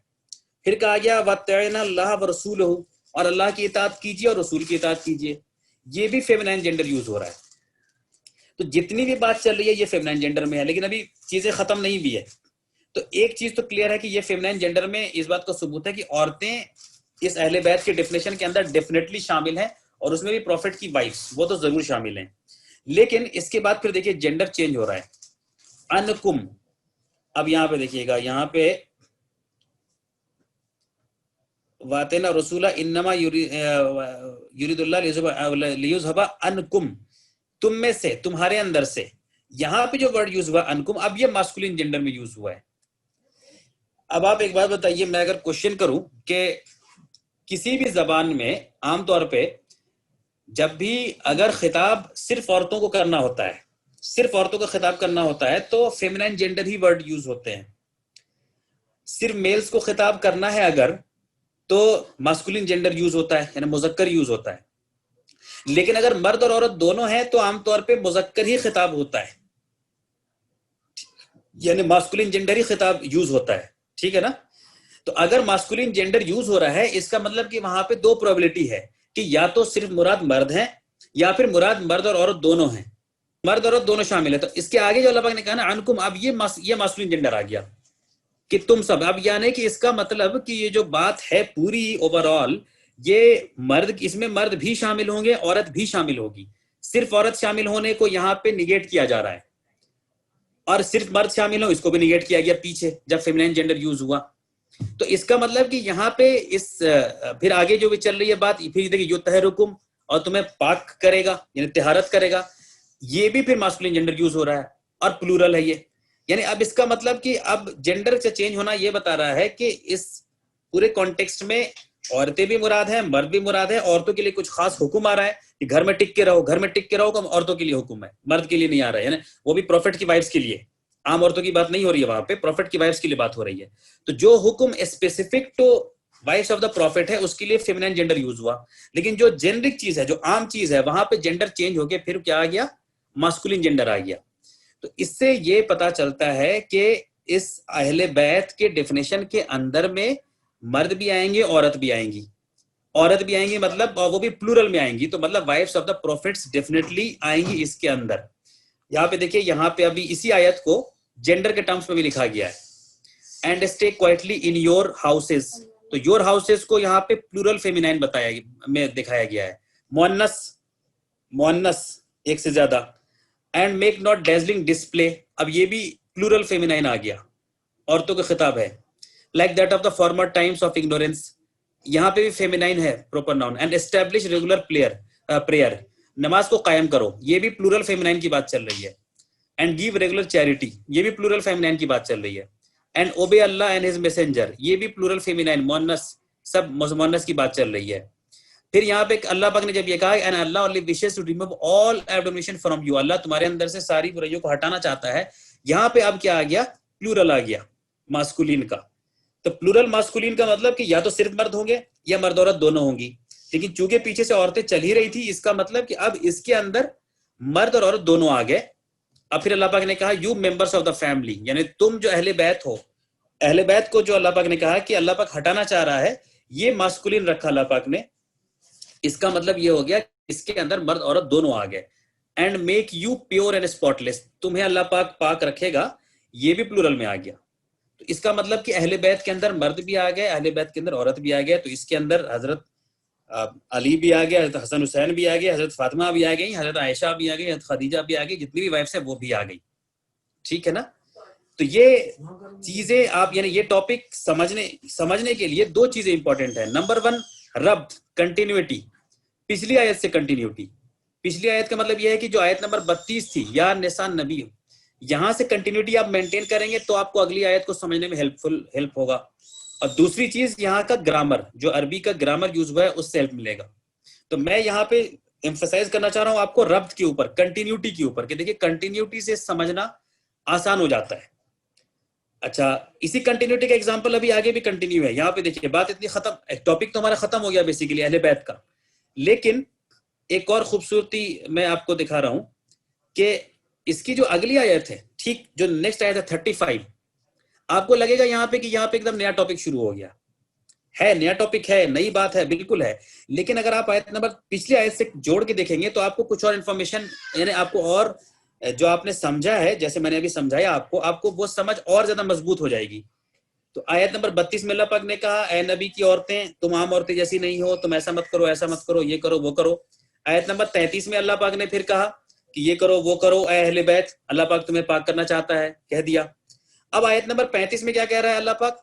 S1: پھر کہا گیا وَاتَّعِنَا اللَّهَ وَرَسُولَهُ، اور اللہ کی اطاعت کیجیے اور رسول کی اطاعت کیجیے، یہ بھی فیمینائن جینڈر یوز ہو رہا ہے۔ تو جتنی بھی بات چل رہی ہے یہ فیمینائن جینڈر میں ہے، لیکن ابھی چیزیں ختم نہیں بھی ہے۔ تو ایک چیز تو کلیئر ہے کہ یہ فیمینائن جینڈر میں اس بات کا ثبوت ہے کہ عورتیں اس اہل بیت کے ڈیفینیشن کے اندر ڈیفینیٹلی شامل ہیں، اور اس میں بھی پروفٹ کی وائفز وہ تو ضرور شامل ہیں۔ لیکن اس کے بعد پھر دیکھیے جینڈر چینج ہو رہا ہے، انکم، اب یہاں پہ دیکھیے گا، یہاں پہ واتینا رسولہ انما یرید اللہ لیذھب عنکم، تم میں سے، تمہارے اندر سے، یہاں پہ جو ورڈ یوز ہوا انکم، اب یہ ماسکولین جینڈر میں یوز ہوا ہے۔ اب آپ ایک بات بتائیے، میں اگر کوشچن کروں کہ کسی بھی زبان میں عام طور پہ جب بھی اگر خطاب صرف عورتوں کو کرنا ہوتا ہے، صرف عورتوں کو خطاب کرنا ہوتا ہے تو فیمینائن جینڈر ہی ورڈ یوز ہوتے ہیں۔ صرف میلز کو خطاب کرنا ہے اگر تو ماسکولین جینڈر یوز ہوتا ہے، یعنی مذکر یوز ہوتا ہے۔ لیکن اگر مرد اور عورت دونوں ہیں تو عام طور پہ مذکر ہی خطاب ہوتا ہے، یعنی ماسکولین جینڈر ہی خطاب یوز ہوتا ہے، ٹھیک ہے نا؟ تو اگر ماسکولین جینڈر یوز ہو رہا ہے اس کا مطلب کہ وہاں پہ دو پروبیبلٹی ہے کہ یا تو صرف مراد مرد ہیں یا پھر مراد مرد اور عورت دونوں ہیں، مرد اور عورت دونوں شامل ہے۔ تو اس کے آگے جو اللہ پاک نے کہا نا انکم، اب یہ ماسکولین جینڈر آ گیا کہ تم سب، اب یعنی کہ اس کا مطلب کہ یہ جو بات ہے پوری اوور آل، یہ مرد، اس میں مرد بھی شامل ہوں گے، عورت بھی شامل ہوگی، صرف عورت شامل ہونے کو یہاں پہ نیگیٹ کیا جا رہا ہے، اور صرف مرد شامل ہو اس کو بھی نیگیٹ کیا گیا پیچھے جب فیمینائن جینڈر یوز ہوا۔ تو اس کا مطلب کہ یہاں پہ اس پھر آگے جو بھی چل رہی ہے بات، پھر دیکھیے یطہرکم، اور تمہیں پاک کرے گا، یعنی طہارت کرے گا، یہ بھی پھر ماسکولین جینڈر یوز ہو رہا ہے اور پلورل ہے یہ، یعنی اب اس کا مطلب کہ اب جینڈر سے چینج ہونا یہ بتا رہا ہے کہ اس پورے کانٹیکسٹ میں عورتیں بھی مراد ہیں، مرد بھی مراد ہے، عورتوں کے لیے کچھ خاص حکم آ رہا ہے کہ گھر میں ٹک کے رہو، گھر میں ٹک کے رہو کا عورتوں کے لیے حکم ہے، مرد کے لیے نہیں آ رہا ہے، یعنی وہ بھی پروفٹ کی وائفز کے لیے، عام عورتوں کی بات نہیں ہو رہی ہے وہاں پہ، پروفٹ کی وائفز کے لیے بات ہو رہی ہے۔ تو جو حکم specific to wives of the prophet ہے اس کے لیے فیمینائن جینڈر یوز ہوا، لیکن جو جینرک چیز ہے، جو عام چیز ہے، وہاں پہ جینڈر چینج ہو کے پھر کیا آ گیا، ماسکولین جینڈر آ گیا۔ تو اس سے یہ پتا چلتا ہے کہ اس اہل بیت کے ڈیفینیشن کے اندر میں مرد بھی آئیں گے، عورت بھی آئیں گی، عورت بھی آئیں گی، مطلب وہ بھی پلورل میں آئیں گی، تو مطلب wives of the prophets definitely آئیں گی اس کے اندر۔ یہاں پہ دیکھیے، یہاں پہ ابھی اسی آیت کو جینڈر کے ٹرمز میں بھی لکھا گیا ہے، and stay quietly in your houses, تو یور ہاؤسز کو یہاں پہ پلورل فیمینائن بتایا میں دکھایا گیا ہے، مؤنث ایک سے زیادہ، اینڈ میک ناٹ ڈیزلنگ ڈسپلے، اب یہ بھی پلورل فیمینائن آ گیا، عورتوں کا خطاب ہے، like that of the former times of ignorance, یہاں پہ بھی فیمینائن ہے proper noun, and establish regular prayer, نماز کو قائم کرو، یہ بھی پلورل فیمینائن کی بات چل رہی ہے، اینڈ گیو ریگولر چیریٹی، یہ بھی پلورل فیمینائن کی بات چل رہی ہے، and obey Allah and his messenger, یہ بھی پلورل فیمینائن، مؤنث، سب مؤنث کی بات چل رہی ہے۔ پھر یہاں پہ اللہ پاک نے جب یہ کہا and Allah only wishes to remove all abomination from you، اللہ تمہارے اندر سے ساری برائیوں کو ہٹانا چاہتا ہے، یہاں پہ اب کیا آ گیا، پلورل آ گیا ماسکولین کا۔ تو پلورل ماسکولین کا مطلب کہ یا تو صرف مرد ہوں گے یا مرد عورت دونوں ہوں گی، لیکن چونکہ پیچھے سے عورتیں چل ہی رہی تھی، اس کا مطلب کہ اب اس کے اندر مرد اور عورت دونوں آ گئے۔ اب پھر اللہ پاک نے کہا you members of the family, یعنی تم جو اہل بیت ہو، اہل بیت کو جو اللہ پاک نے کہا کہ اللہ پاک ہٹانا چاہ رہا ہے، یہ ماسکولین رکھا اللہ پاک نے، اس کا مطلب یہ ہو گیا اس کے اندر مرد عورت دونوں آ گئے۔ And make you pure and spotless, تمہیں اللہ پاک پاک رکھے گا، یہ بھی پلورل میں آ گیا۔ تو اس کا مطلب کہ اہل بیت کے اندر مرد بھی آ گئے، اہل بیت کے اندر عورت بھی آ گئے، تو اس کے اندر حضرت علی بھی آ گیا, حضرت حسن حسین بھی آ گئے, حضرت فاطمہ بھی آ گئی, حضرت عائشہ بھی آ گئی, حضرت خدیجہ بھی آ گئی, جتنی بھی وائفس ہیں وہ بھی آ گئی. ٹھیک ہے نا. تو یہ چیزیں آپ یعنی یہ ٹاپک سمجھنے کے لیے دو چیزیں امپورٹنٹ ہیں. نمبر 1 ربط, کنٹینیوٹی, پچھلی آیت سے کنٹینیوٹی. پچھلی آیت کا مطلب یہ ہے کہ جو آیت نمبر 32 تھی, یا نساء نبی, یہاں سے کنٹینیوٹی آپ مینٹین کریں گے تو آپ کو اگلی آیت کو سمجھنے میں ہیلپ ہوگا. اور دوسری چیز یہاں کا گرامر, جو عربی کا گرامر یوز ہوا ہے اس سے ہیلپ ملے گا. تو میں یہاں پہ ایمفسائز کرنا چاہ رہا ہوں آپ کو ربط کے اوپر, کنٹینیوٹی کے اوپر, کہ دیکھیں کنٹینیوٹی سے سمجھنا آسان ہو جاتا ہے. اچھا, اسی کنٹینیوٹی کا ایگزامپل ابھی آگے بھی کنٹینیو ہے. یہاں پہ دیکھیے بات اتنی ختم, ٹاپک تو ہمارا ختم ہو گیا بیسیکلی اہل بیت کا, لیکن ایک اور خوبصورتی میں آپ کو دکھا رہا ہوں کہ اس کی جو اگلی آیت ہے, ٹھیک جو نیکسٹ آیت ہے 35, آپ کو لگے گا یہاں پہ کہ یہاں پہ ایک دم نیا ٹاپک شروع ہو گیا ہے, نیا ٹاپک ہے, نئی بات ہے, بالکل ہے. لیکن اگر آپ آیت نمبر پچھلی آیت سے جوڑ کے دیکھیں گے تو آپ کو کچھ اور انفارمیشن, یعنی آپ کو اور جو آپ نے سمجھا ہے, جیسے میں نے ابھی سمجھایا آپ کو وہ سمجھ اور زیادہ مضبوط ہو جائے گی. تو آیت نمبر 32 میں اللہ پاک نے کہا اے نبی کی عورتیں تم عام عورتیں جیسی نہیں ہو, تم ایسا مت کرو, ایسا مت کرو, یہ کرو وہ کرو. آیت نمبر 33 میں اللہ پاک نے پھر کہا کہ یہ کرو وہ کرو, اے اہل بیت اللہ پاک تمہیں پاک کرنا چاہتا ہے, کہہ دیا. اب آیت نمبر 35 میں کیا کہہ رہا ہے اللہ پاک,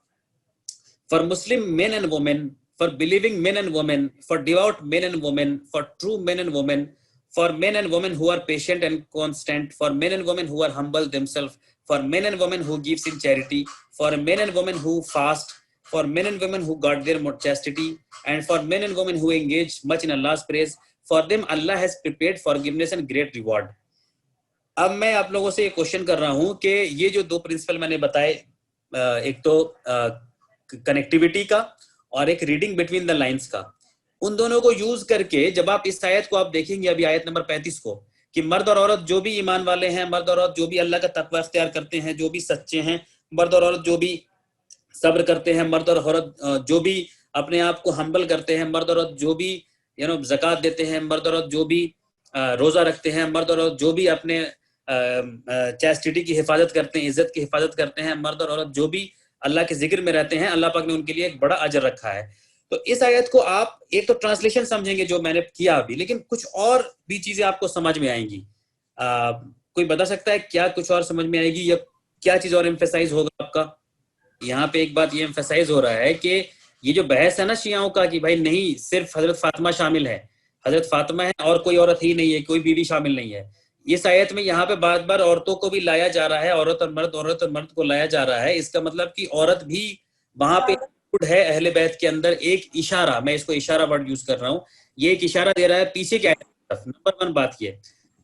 S1: for Muslim men and women, for believing men and women, for devout men and women, for true men and women, for men and women who are patient and constant, for men and women who are humble themselves, for men and women who gives in charity, for men and women who fast, for men and women who guard their chastity, and for men and women who engage much in Allah's praise, for them Allah has prepared forgiveness and great reward. اب میں آپ لوگوں سے یہ کوشچن کر رہا ہوں کہ یہ جو دو پرنسپل میں نے بتائے, ایک تو کنیکٹیوٹی کا اور ایک ریڈنگ بٹوین دا لائنز کا, ان دونوں کو یوز کر کے جب آپ اس آیت کو آپ دیکھیں گے, ابھی آیت نمبر 35 کو, کہ مرد اور عورت جو بھی ایمان والے ہیں, مرد اور عورت جو بھی اللہ کا تقوی اختیار کرتے ہیں, جو بھی سچے ہیں, مرد اور عورت جو بھی صبر کرتے ہیں, مرد اور عورت جو بھی اپنے آپ کو ہمبل کرتے ہیں, مرد اور عورت جو بھی زکوٰۃ دیتے ہیں, مرد اور عورت جو بھی روزہ رکھتے ہیں, مرد اور عورت جو بھی اپنے چیسٹیٹی کی حفاظت کرتے ہیں, عزت کی حفاظت کرتے ہیں, مرد اور عورت جو بھی اللہ کے ذکر میں رہتے ہیں, اللہ پاک نے ان کے لیے ایک بڑا اجر رکھا ہے. تو اس آیت کو آپ ایک تو ٹرانسلیشن سمجھیں گے جو میں نے کیا ابھی, لیکن کچھ اور بھی چیزیں آپ کو سمجھ میں آئیں گی. کوئی بتا سکتا ہے کیا کچھ اور سمجھ میں آئے گی, یا کیا چیز اور ایمفیسائز ہوگا آپ کا؟ یہاں پہ ایک بات یہ ایمفیسائز ہو رہا ہے کہ یہ جو بحث ہے نا شیعوں کا کہ بھائی نہیں صرف حضرت فاطمہ شامل ہے, حضرت فاطمہ ہے اور کوئی عورت ہی نہیں ہے, کوئی بیوی شامل نہیں ہے. اس آیت میں یہاں پہ بار بار عورتوں کو بھی لایا جا رہا ہے, عورت اور مرد کو لایا جا رہا ہے. اس کا مطلب کہ عورت بھی وہاں پہ ہے اہل بیت کے اندر. ایک اشارہ, میں اس کو اشارہ ورڈ یوز کر رہا ہوں, یہ ایک اشارہ دے رہا ہے پیچھے کی آیت کی طرف. نمبر 1 بات یہ.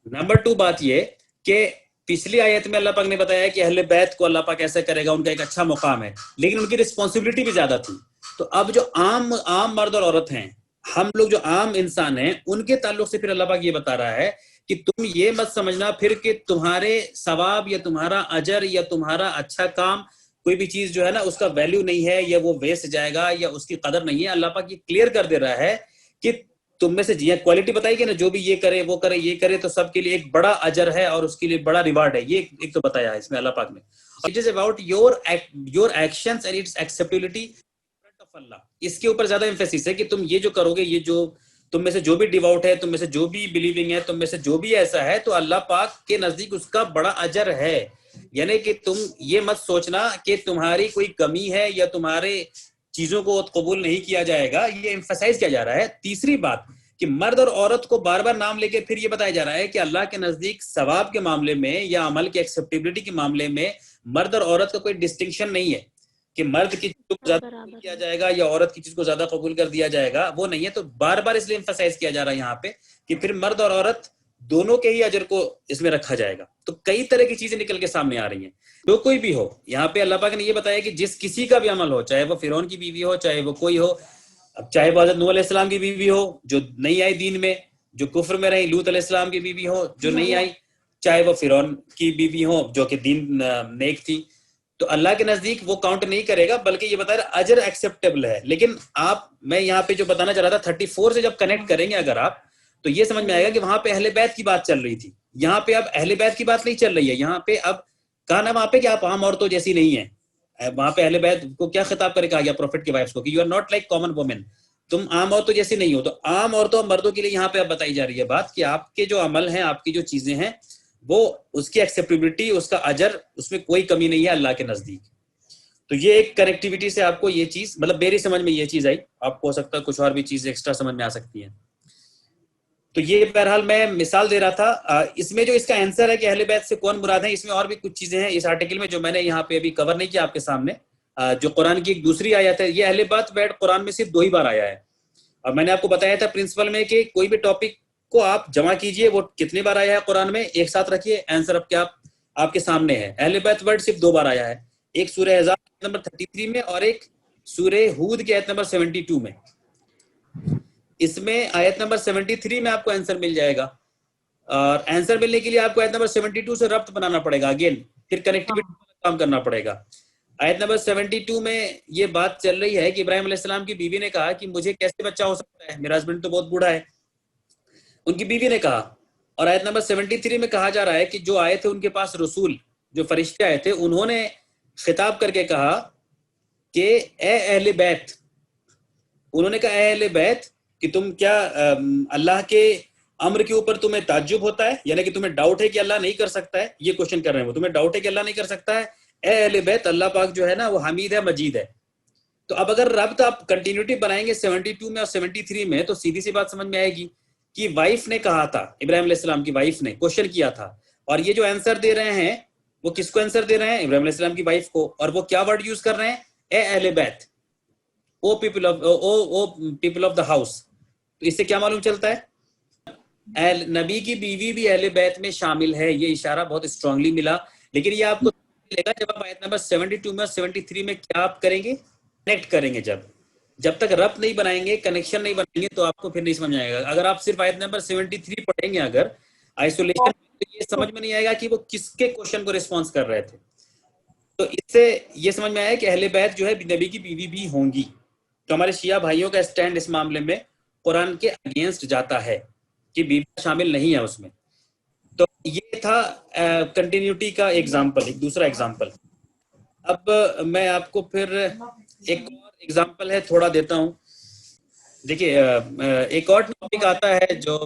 S1: نمبر 2 بات یہ کہ پچھلی آیت میں اللہ پاک نے بتایا کہ اہل بیت کو اللہ پاک ایسا کرے گا, ان کا ایک اچھا مقام ہے, لیکن ان کی رسپانسبلٹی بھی زیادہ تھی. تو اب جو عام مرد اور عورت ہیں, ہم لوگ جو عام انسان ہیں, ان کے تعلق سے پھر اللہ پاک یہ بتا رہا ہے کہ تم یہ مت سمجھنا پھر کہ تمہارے ثواب یا تمہارا اجر یا تمہارا اچھا کام, کوئی بھی چیز جو ہے نا اس کا ویلیو نہیں ہے, یا وہ ویسٹ جائے گا, یا اس کی قدر نہیں ہے. اللہ پاک یہ کلیئر کر دے رہا ہے کہ تم میں سے کوالٹی بتائی کہ نا, جو بھی یہ کرے وہ کرے یہ کرے تو سب کے لیے ایک بڑا اجر ہے اور اس کے لیے بڑا ریوارڈ ہے. یہ ایک تو بتایا ہے اس میں اللہ پاک نے. It is about your actions and its acceptability front of اللہ. اس کے اوپر زیادہ ایمفیسس ہے کہ تم یہ جو کرو گے, یہ جو تم میں سے جو بھی ڈیوٹ ہے, تم میں سے جو بھی بلیونگ ہے, تم میں سے جو بھی ایسا ہے, تو اللہ پاک کے نزدیک اس کا بڑا اجر ہے. یعنی کہ تم یہ مت سوچنا کہ تمہاری کوئی کمی ہے یا تمہارے چیزوں کو قبول نہیں کیا جائے گا. یہ ایمفسائز کیا جا رہا ہے. تیسری بات کہ مرد اور عورت کو بار بار نام لے کے پھر یہ بتایا جا رہا ہے کہ اللہ کے نزدیک ثواب کے معاملے میں یا عمل کی ایکسیپٹیبلٹی کے معاملے میں مرد اور عورت کا کوئی ڈسٹنکشن نہیں ہے کہ مرد کی چیز کو زیادہ قبول کیا جائے گا یا عورت کی چیز کو زیادہ قبول کر دیا جائے گا, وہ نہیں ہے. تو بار بار اس لیے ایمفسائز کیا جا رہا ہے یہاں پہ کہ پھر مرد اور عورت دونوں کے ہی اجر کو اس میں رکھا جائے گا. تو کئی طرح کی چیزیں نکل کے سامنے آ رہی ہیں. جو کوئی بھی ہو, یہاں پہ اللہ پاک نے یہ بتایا کہ جس کسی کا بھی عمل ہو, چاہے وہ فرعون کی بیوی ہو, چاہے وہ کوئی ہو, اب چاہے وہ حضرت نوح علیہ السلام کی بیوی ہو جو نہیں آئی دین میں, جو کفر میں رہی, لوط علیہ السلام کی بیوی ہو جو نہیں آئی, چاہے وہ فرعون کی بیوی ہو جو کہ دین نیک تھی, تو اللہ کے نزدیک وہ کاؤنٹ نہیں کرے گا, بلکہ یہ بتا رہا اجر ایکسیپٹیبل ہے. لیکن میں یہاں پہ جو بتانا چاہ رہا تھا 34 سے جب کنیکٹ کریں گے اگر آپ, تو یہ سمجھ میں آئے گا کہ وہاں پہ اہل بیت کی بات چل رہی تھی. یہاں پہ اب اہل بیت کی بات نہیں چل رہی ہے. یہاں پہ اب کہا نا وہاں پہ کہ آپ عام عورتوں جیسی نہیں ہیں. وہاں پہ اہل بیت کو کیا خطاب کرے کہا گیا پروفٹ کی وائفز کو کہ you are not like common women. تم عام عورتوں جیسی نہیں ہو. تو عام عورتوں اور مردوں کے لیے یہاں پہ اب بتائی جا رہی ہے بات کہ آپ کے جو عمل ہیں, آپ کی جو چیزیں ہیں, وہ اس کی ایکسیپٹیبلٹی, اس کا اجر, اس میں کوئی کمی نہیں ہے اللہ کے نزدیک. تو یہ ایک کنیکٹیوٹی سے آپ کو یہ چیز, مطلب میری سمجھ میں یہ چیز آئی, آپ کو ہو سکتا ہے کچھ اور بھی چیز ایکسٹرا سمجھ میں آ سکتی ہیں. تو یہ بہرحال میں مثال دے رہا تھا. اس میں جو اس کا آنسر ہے کہ اہل بیت سے کون مراد ہے, اس میں اور بھی کچھ چیزیں ہیں اس آرٹیکل میں جو میں نے یہاں پہ ابھی کور نہیں کیا آپ کے سامنے. جو قرآن کی ایک دوسری آیت ہے, یہ اہل بیت قرآن میں صرف 2 ہی بار آیا ہے. اور میں نے آپ کو بتایا تھا پرنسپل میں کہ کوئی بھی ٹاپک کو آپ جمع کیجئے, وہ کتنی بار آیا ہے قرآن میں, ایک ساتھ رکھیے, آنسر اب کیا آپ کے سامنے ہے. اہل بیت ورڈ صرف 2 بار آیا ہے, ایک سورہ احزاب نمبر 33 میں اور ایک سورہ ہود کی آیت نمبر 72 میں. اس میں آیت نمبر 73 میں آپ کو آنسر مل جائے گا, اور آنسر ملنے کے لیے آپ کو آیت نمبر 72 سے ربط بنانا پڑے گا, اگین پھر کنیکٹیوٹی کام کرنا پڑے گا. آیت نمبر 72 میں یہ بات چل رہی ہے کہ ابراہیم علیہ السلام کی بیوی نے کہا کہ مجھے کیسے بچہ ہو سکتا ہے, میرا ہسبینڈ تو بہت بوڑھا ہے, ان کی بیوی نے کہا. اور آیت نمبر 73 میں کہا جا رہا ہے کہ جو آئے تھے ان کے پاس رسول, جو فرشتے آئے تھے, انہوں نے خطاب کر کے کہا کہ اے اہل بیت, انہوں نے کہا اے اہل بیت کہ تم کیا اللہ کے امر کے اوپر تمہیں تعجب ہوتا ہے, یعنی کہ تمہیں ڈاؤٹ ہے کہ اللہ نہیں کر سکتا ہے, یہ کوشچن کر رہے ہیں وہ, تمہیں ڈاؤٹ ہے کہ اللہ نہیں کر سکتا ہے. اے اہل بیت, اللہ پاک جو ہے نا وہ حمید ہے, مجید ہے. تو اب اگر ربط آپ کنٹینیوٹی بنائیں گے 72 میں اور 73 میں, تو سیدھی سی بات سمجھ میں آئے گی کہ وائف نے کہا تھا, ابراہیم علیہ السلام کی وائف نے کوشچن کیا تھا, اور یہ جو آنسر دے رہے ہیں وہ کس کو آنسر دے رہے ہیں, ابراہیم علیہ السلام کی وائف کو. اور وہ کیا ورڈ یوز کر رہے ہیں, اے اہل بیت, او پیپل آف دا ہاؤس. تو اس سے کیا معلوم چلتا ہے, نبی کی بیوی بھی اہل بیت میں شامل ہے. یہ اشارہ بہت اسٹرانگلی ملا, لیکن یہ آپ کو ملے گا جب آپ آیت نمبر 72 میں اور 73 میں کیا آپ کریں گے, کنیکٹ کریں گے. جب تک ربط نہیں بنائیں گے, کنیکشن نہیں بنائیں گے, تو آپ کو پھر نہیں سمجھ آئے گا. اگر آپ صرف آیت نمبر 73 پڑھیں گے اگر آئسولیشن, تو یہ سمجھ میں نہیں آئے گا کہ وہ کس کے کوشچن کو ریسپانس کر رہے تھے. تو اس سے یہ سمجھ میں آیا کہ اہل بیت جو ہے نبی کی بیوی بھی ہوں گی. تو ہمارے شیعہ بھائیوں کا اسٹینڈ اس معاملے میں قرآن کے اگینسٹ جاتا ہے کہ بیوی شامل نہیں ہے اس میں. تو یہ تھا کنٹینیوٹی کا ایگزامپل, ایک دوسرا ایگزامپل. اب میں آپ کو پھر ایک اور ایگزامپل ہے تھوڑا دیتا ہوں. دیکھیے ایک اور ٹاپک آتا ہے جو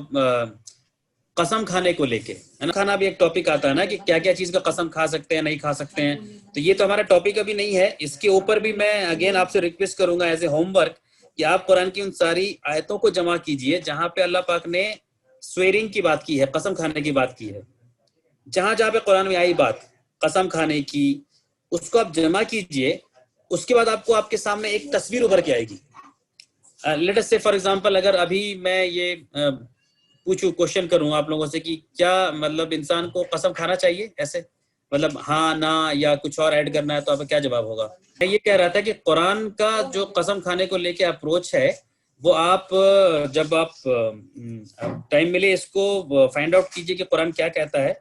S1: قسم کھانے کو لے کے, کھانا بھی ایک ٹاپک آتا ہے نا, کہ کیا کیا چیز کا قسم کھا سکتے ہیں, نہیں کھا سکتے ہیں. تو یہ تو ہمارا ٹاپک ابھی نہیں ہے, اس کے اوپر بھی میں اگین آپ سے ریکویسٹ کروں گا ایز اے ہوم ورک کہ آپ قرآن کی ان ساری آیتوں کو جمع کیجئے جہاں پہ اللہ پاک نے سویرنگ کی بات کی ہے, قسم کھانے کی بات کی ہے. جہاں جہاں پہ قرآن میں آئی بات قسم کھانے کی, اس کو آپ جمع کیجئے. اس کے بعد آپ کو آپ کے سامنے ایک تصویر ابھر کے آئے گی. لیٹ اس سے فار ایگزامپل, اگر ابھی میں یہ پوچھوں, کوشچن کروں آپ لوگوں سے کہ کیا مطلب انسان کو قسم کھانا چاہیے ایسے, مطلب ہاں نہ یا کچھ اور ایڈ کرنا ہے, تو آپ کا کیا جواب ہوگا؟ میں یہ کہہ رہا تھا کہ قرآن کا جو قسم کھانے کو لے کے اپروچ ہے, وہ آپ جب آپ ٹائم ملے اس کو فائنڈ آؤٹ کیجئے کہ قرآن کیا کہتا ہے.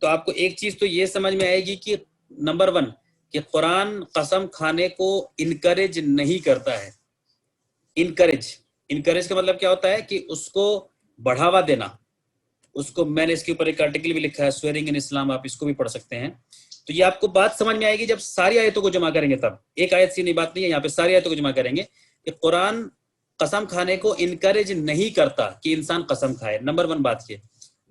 S1: تو آپ کو ایک چیز تو یہ سمجھ میں آئے گی کہ نمبر 1 کہ قرآن قسم کھانے کو انکریج نہیں کرتا ہے. انکریج کا مطلب کیا ہوتا ہے کہ اس کو بڑھاوا دینا. اس کو میں نے اس کے اوپر ایک آرٹیکل بھی لکھا ہے, سویرنگ ان اسلام, آپ اس کو بھی پڑھ سکتے ہیں. تو یہ آپ کو بات سمجھ میں آئے گی جب ساری آیتوں کو جمع کریں گے, تب ایک آیت سی نہیں بات نہیں ہے, یہاں پہ ساری آیتوں کو جمع کریں گے کہ قرآن قسم کھانے کو انکریج نہیں کرتا کہ انسان قسم کھائے. نمبر 1 بات یہ.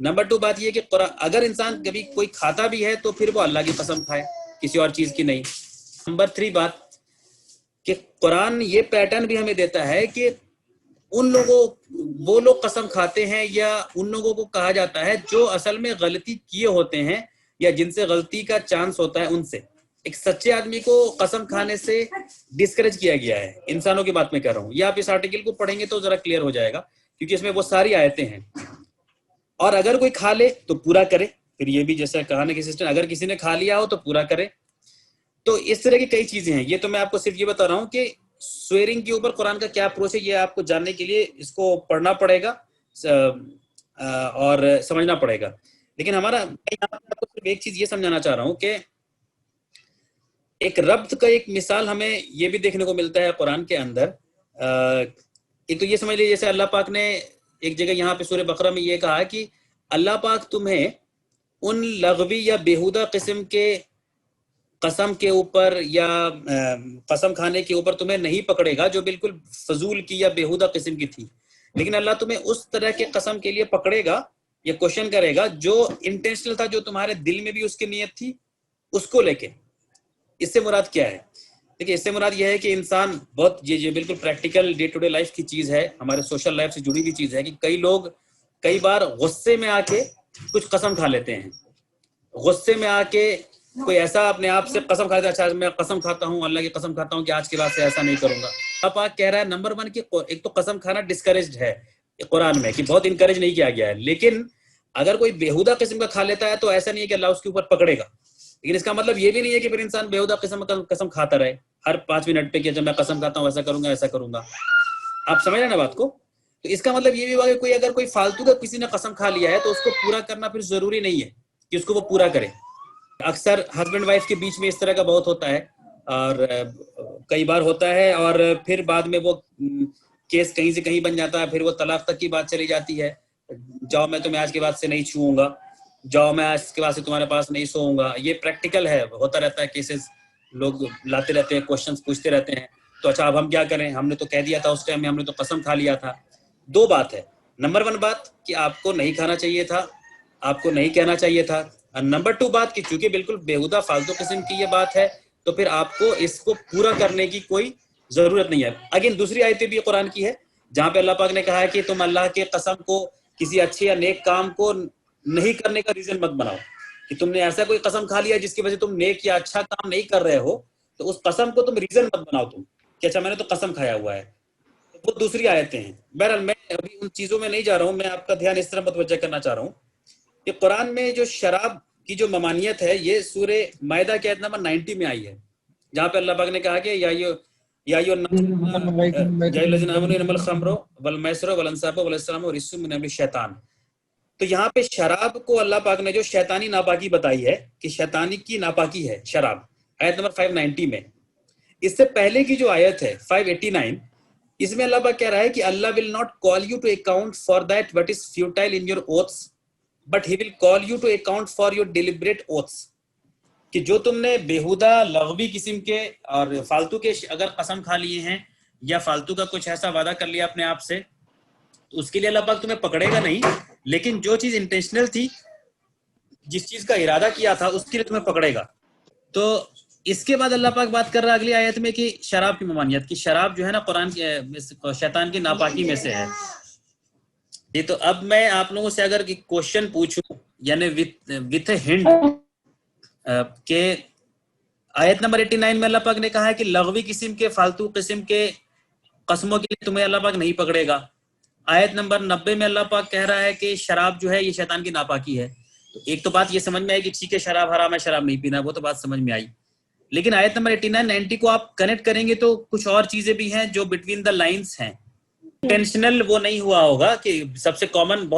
S1: نمبر 2 بات یہ کہ قرآن اگر انسان کبھی کوئی کھاتا بھی ہے تو پھر وہ اللہ کی قسم کھائے, کسی اور چیز کی نہیں. نمبر 3 بات کہ قرآن یہ پیٹرن بھی ہمیں دیتا ہے کہ ان لوگوں, وہ لوگ قسم کھاتے ہیں یا ان لوگوں کو کہا جاتا ہے جو اصل میں غلطی کیے ہوتے ہیں یا جن سے غلطی کا چانس ہوتا ہے, ان سے. ایک سچے آدمی کو قسم کھانے سے ڈسکریج کیا گیا ہے, انسانوں کی بات میں کہہ رہا ہوں. یہ آپ اس آرٹیکل کو پڑھیں گے تو ذرا کلیئر ہو جائے گا, کیونکہ اس میں وہ ساری آیتیں ہیں. اور اگر کوئی کھا لے تو پورا کرے, پھر یہ بھی جیسا کہانے کی سسٹم, اگر کسی نے کھا لیا ہو تو پورا کرے. تو اس طرح کی کئی چیزیں ہیں. یہ تو میں آپ کو صرف یہ بتا رہا ہوں کہ سویرنگ کے اوپر قرآن کا کیا اپروچ ہے, یہ آپ کو جاننے کے لیے اس کو پڑھنا پڑے گا اور سمجھنا پڑے گا. لیکن ہمارا صرف ایک چیز یہ سمجھانا چاہ رہا ہوں کہ ایک ربط کا ایک مثال ہمیں یہ بھی دیکھنے کو ملتا ہے قرآن کے اندر. ایک تو یہ سمجھ لیجیے جیسے اللہ پاک نے ایک جگہ یہاں پہ سورہ بقرہ میں یہ کہا کہ اللہ پاک تمہیں ان لغوی یا بیہودہ قسم کے قسم کے اوپر یا قسم کھانے کے اوپر تمہیں نہیں پکڑے گا جو بالکل فضول کی یا بیہودہ قسم کی تھی، لیکن اللہ تمہیں اس طرح کے قسم کے لیے پکڑے گا یا کوشچن کرے گا جو انٹینشنل تھا، جو تمہارے دل میں بھی اس کی نیت تھی اس کو لے کے۔ اس سے مراد کیا ہے؟ دیکھیے، اس سے مراد یہ ہے کہ انسان بہت یہ بالکل practical day to day life کی چیز ہے، ہمارے سوشل لائف سے جڑی ہوئی چیز ہے کہ کئی لوگ کئی بار غصے میں آ کے کچھ قسم کھا لیتے ہیں، غصے میں آ کے کوئی ایسا اپنے آپ سے قسم کھا لیتا ہے، اچھا میں قسم کھاتا ہوں، اللہ کی قسم کھاتا ہوں کہ آج کے بعد سے ایسا نہیں کروں گا۔ اب پاک کہہ رہا ہے نمبر 1 کہ ایک تو قسم کھانا ڈسکریجڈ ہے قرآن میں، کہ بہت انکریج نہیں کیا گیا ہے، لیکن اگر کوئی بیہودہ قسم کا کھا لیتا ہے تو ایسا نہیں ہے کہ اللہ اس کے اوپر پکڑے گا، لیکن اس کا مطلب یہ بھی نہیں ہے کہ پھر انسان بیہودہ قسم کھاتا رہے ہر 5 منٹ پہ کہ جب میں قسم کھاتا ہوں ایسا کروں گا ایسا کروں گا۔ آپ سمجھ رہے ہیں نا بات کو؟ تو اس کا مطلب یہ بھی ہوا کہ کوئی اگر کوئی فالتو کا کسی نے قسم کھا لیا ہے تو اس کو پورا کرنا پھر ضروری نہیں ہے کہ اس کو وہ پورا کرے۔ اکثر ہسبینڈ وائف کے بیچ میں اس طرح کا بہت ہوتا ہے، اور کئی بار ہوتا ہے، اور پھر بعد میں وہ کیس کہیں سے کہیں بن جاتا ہے، پھر وہ طلاق تک کی بات چلی جاتی ہے، جاؤ میں تمہیں آج کے بعد سے نہیں چھوؤں گا، جاؤ میں آج کے بعد سے تمہارے پاس نہیں سوؤں گا۔ یہ پریکٹیکل ہے، ہوتا رہتا ہے، کیسز لوگ لاتے رہتے ہیں، کوشچنس پوچھتے رہتے ہیں، تو اچھا اب ہم کیا کریں، ہم نے تو کہہ دیا تھا اس ٹائم میں، ہم نے تو قسم کھا لیا تھا۔ دو بات ہے، نمبر 1 بات کہ آپ کو نہیں کھانا چاہیے تھا، آپ کو نہیں کہنا چاہیے تھا، اور نمبر 2 بات کہ چونکہ بالکل بیہودہ فالتو قسم کی یہ بات ہے تو پھر آپ کو اس کو پورا کرنے کی کوئی ضرورت نہیں ہے۔ اگین دوسری آیتیں بھی قرآن کی ہے جہاں پہ اللہ پاک نے کہا ہے کہ تم اللہ کے قسم کو کسی اچھے یا نیک کام کو نہیں کرنے کا ریزن مت بناؤ، کہ تم نے ایسا کوئی قسم کھا لیا جس کی وجہ سے تم نیک یا اچھا کام نہیں کر رہے ہو، تو اس قسم کو تم ریزن مت بناؤ تم کہ اچھا میں نے تو قسم کھایا ہوا ہے۔ وہ دوسری آیتیں ہیں۔ بہرحال میں ابھی ان چیزوں میں نہیں جا رہا ہوں، میں آپ کا دھیان اس طرح متوجہ کرنا چاہ رہا ہوں کہ قرآن میں جو شراب کی جو ممانعت ہے یہ سورہ مائدہ کے آیت نمبر 90 میں آئی ہے، جہاں پہ اللہ پاک نے کہا کہ یا الذین آمنوا انما الخمر والمیسر والانصاب والازلام رجس من عمل الشیطان۔ تو یہاں پہ شراب کو اللہ پاک نے جو شیطانی ناپاکی بتائی ہے کہ شیطانی کی ناپاکی ہے شراب، آیت نمبر 590 میں۔ اس سے پہلے کی جو آیت ہے 589، اس میں اللہ پاک کہہ رہا ہے کہ اللہ will not call you to account for that what is futile in your oaths but he will call you to account for your deliberate oaths، کہ جو تم نے بیہودہ لغوی قسم کے اور فالتو کے اگر قسم کھا لیے ہیں یا فالتو کا کچھ ایسا وعدہ کر لیا اپنے آپ سے، تو اس کے لیے اللہ پاک تمہیں پکڑے گا نہیں، لیکن جو چیز انٹینشنل تھی، جس چیز کا ارادہ کیا تھا، اس کے لیے تمہیں پکڑے گا۔ تو اس کے بعد اللہ پاک بات کر رہا ہے اگلی آیت میں کہ شراب کی ممانعت، کی شراب جو ہے نا قرآن کے شیطان کی ناپاکی میں سے ہے۔ یہ تو اب میں آپ لوگوں سے اگر کوشچن پوچھوں یعنی وتھ اے ہنٹ کہ آیت نمبر 89 میں اللہ پاک نے کہا ہے کہ لغوی قسم کے فالتو قسم کے قسموں کے لیے تمہیں اللہ پاک نہیں پکڑے گا۔ آیت نمبر 90 میں اللہ پاک کہہ رہا ہے کہ شراب جو ہے یہ شیطان کی ناپاکی ہے۔ تو ایک تو بات یہ سمجھ میں آئی کہ ٹھیک ہے شراب حرام ہے، شراب نہیں پینا، وہ تو بات سمجھ میں آئی، لیکن آیت نمبر 89 90 کو آپ کنیکٹ کریں گے تو کچھ اور چیزیں بھی ہیں جو بٹوین دا لائنز ہیں۔ انٹینشنل وہ نہیں ہوا ہوگا کہ سب سے کامن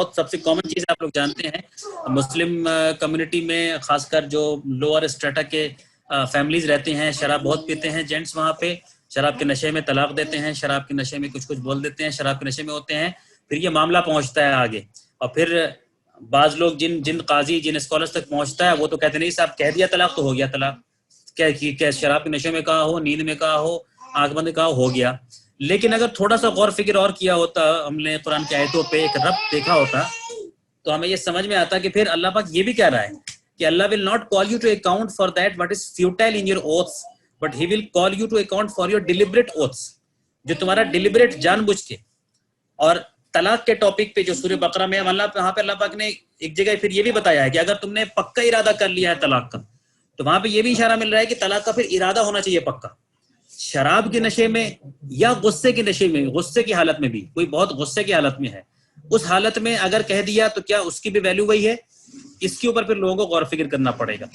S1: چیز آپ لوگ جانتے ہیں مسلم کمیونٹی میں، خاص کر جو لوور اسٹریٹا کے فیملیز رہتے ہیں، شراب بہت پیتے ہیں جینٹس، وہاں پہ شراب کے نشے میں طلاق دیتے ہیں، شراب کے نشے میں کچھ بول دیتے ہیں، شراب کے نشے میں ہوتے ہیں، پھر یہ معاملہ پہنچتا ہے آگے، اور پھر بعض لوگ جن قاضی جن اسکالرس تک پہنچتا ہے وہ تو کہتے نہیں صاحب کہہ دیا طلاق تو ہو گیا طلاق، کیا شراب کے نشے میں کہا ہو، نیند میں کہا ہو، آنکھ بند کہا ہو گیا۔ لیکن اگر تھوڑا سا غور فکر اور کیا ہوتا، ہم نے قرآن کی آیتوں پہ ایک ربط دیکھا ہوتا، تو ہمیں یہ سمجھ میں آتا کہ پھر اللہ پاک یہ بھی کہہ رہا ہے کہ اللہ will not call you to account for that what is futile in your oaths but he will call you to account for your deliberate oaths، جو تمہارا ڈیلیبریٹ جان بوجھ کے۔ اور طلاق کے ٹاپک پہ جو سورہ بقرہ میں وہاں پہ اللہ پاک نے ایک جگہ پھر یہ بھی بتایا ہے کہ اگر تم نے پکا ارادہ کر لیا ہے طلاق کا، تو وہاں پہ یہ بھی اشارہ مل رہا ہے کہ طلاق کا پھر ارادہ ہونا چاہیے پکا۔ شراب کے نشے میں یا غصے کے نشے میں، غصے کی حالت میں بھی، کوئی بہت غصے کی حالت میں ہے، اس حالت میں اگر کہہ دیا تو کیا اس کی بھی ویلیو وہی ہے؟ اس کے اوپر پھر لوگوں کو غور فکر کرنا پڑے گا۔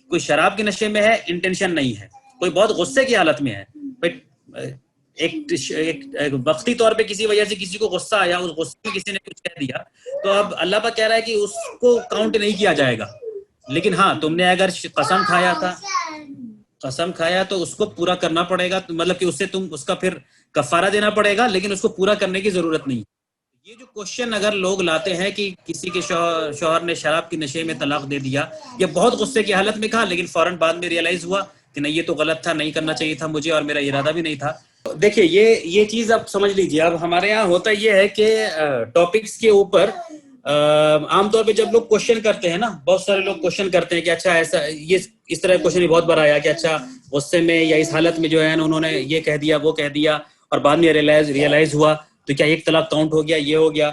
S1: کوئی شراب کے نشے میں ہے، انٹینشن نہیں ہے، کوئی بہت غصے کی حالت میں ہے، ایک وقتی طور پہ کسی وجہ سے کسی کو غصہ آیا، اس غصے میں کسی نے کچھ کہہ دیا، تو اب اللہ پاک کہہ رہا ہے کہ اس کو کاؤنٹ نہیں کیا جائے گا، لیکن ہاں تم نے اگر قسم کھایا تو اس کو پورا کرنا پڑے گا، مطلب کہ اس سے تم اس کا پھر کفارہ دینا پڑے گا، لیکن اس کو پورا کرنے کی ضرورت نہیں۔ یہ جو کوشچن اگر لوگ لاتے ہیں کہ کسی کے شوہر نے شراب کی نشے میں طلاق دے دیا، یہ بہت غصے کی حالت میں کہا لیکن فوراً بعد میں ریئلائز ہوا کہ نہیں یہ تو غلط تھا، نہیں کرنا چاہیے تھا مجھے اور میرا ارادہ بھی نہیں تھا. دیکھیے یہ چیز آپ سمجھ لیجیے. اب ہمارے یہاں ہوتا یہ ہے کہ ٹاپکس کے اوپر عام طور پہ جب لوگ کوشچن کرتے ہیں نا، بہت سارے لوگ کوشچن کرتے ہیں کہ اچھا ایسا، یہ اس طرح کوشچن بہت بار آیا کہ اچھا غصے میں یا اس حالت میں جو ہے انہوں نے یہ کہہ دیا وہ کہہ دیا اور بعد میں ریئلائز ہوا تو کیا ایک طلاق کاؤنٹ ہو گیا، یہ ہو گیا.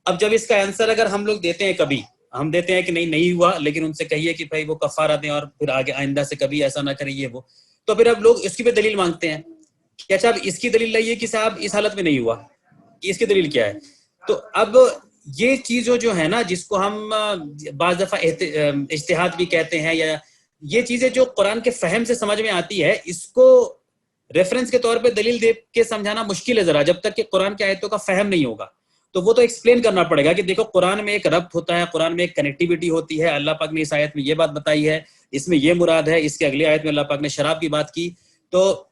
S1: اب جب اس کا آنسر اگر ہم لوگ دیتے ہیں، کبھی ہم دیتے ہیں کہ نہیں ہوا، لیکن ان سے کہیے کہ بھائی وہ کفارہ دیں اور پھر آگے آئندہ سے کبھی ایسا نہ کریں یہ وہ، تو پھر اب لوگ اس کی بھی دلیل مانگتے ہیں کہ اچھا اب اس کی دلیل لائیے کہ صاحب اس حالت میں نہیں ہوا، اس کی دلیل کیا ہے. تو اب یہ چیز جو ہے نا، جس کو ہم بعض دفعہ اجتہاد بھی کہتے ہیں، یا یہ چیزیں جو قرآن کے فہم سے سمجھ میں آتی ہے، اس کو ریفرنس کے طور پہ دلیل دے کے سمجھانا مشکل ہے ذرا، جب تک کہ قرآن کی آیتوں کا فہم نہیں ہوگا. تو وہ تو ایکسپلین کرنا پڑے گا کہ دیکھو قرآن میں ایک ربط ہوتا ہے، قرآن میں ایک کنیکٹیوٹی ہوتی ہے. اللہ پاک نے اس آیت میں یہ بات بتائی ہے، اس میں یہ مراد ہے. اس کے اگلی آیت میں اللہ پاک نے شراب کی بات کی. تو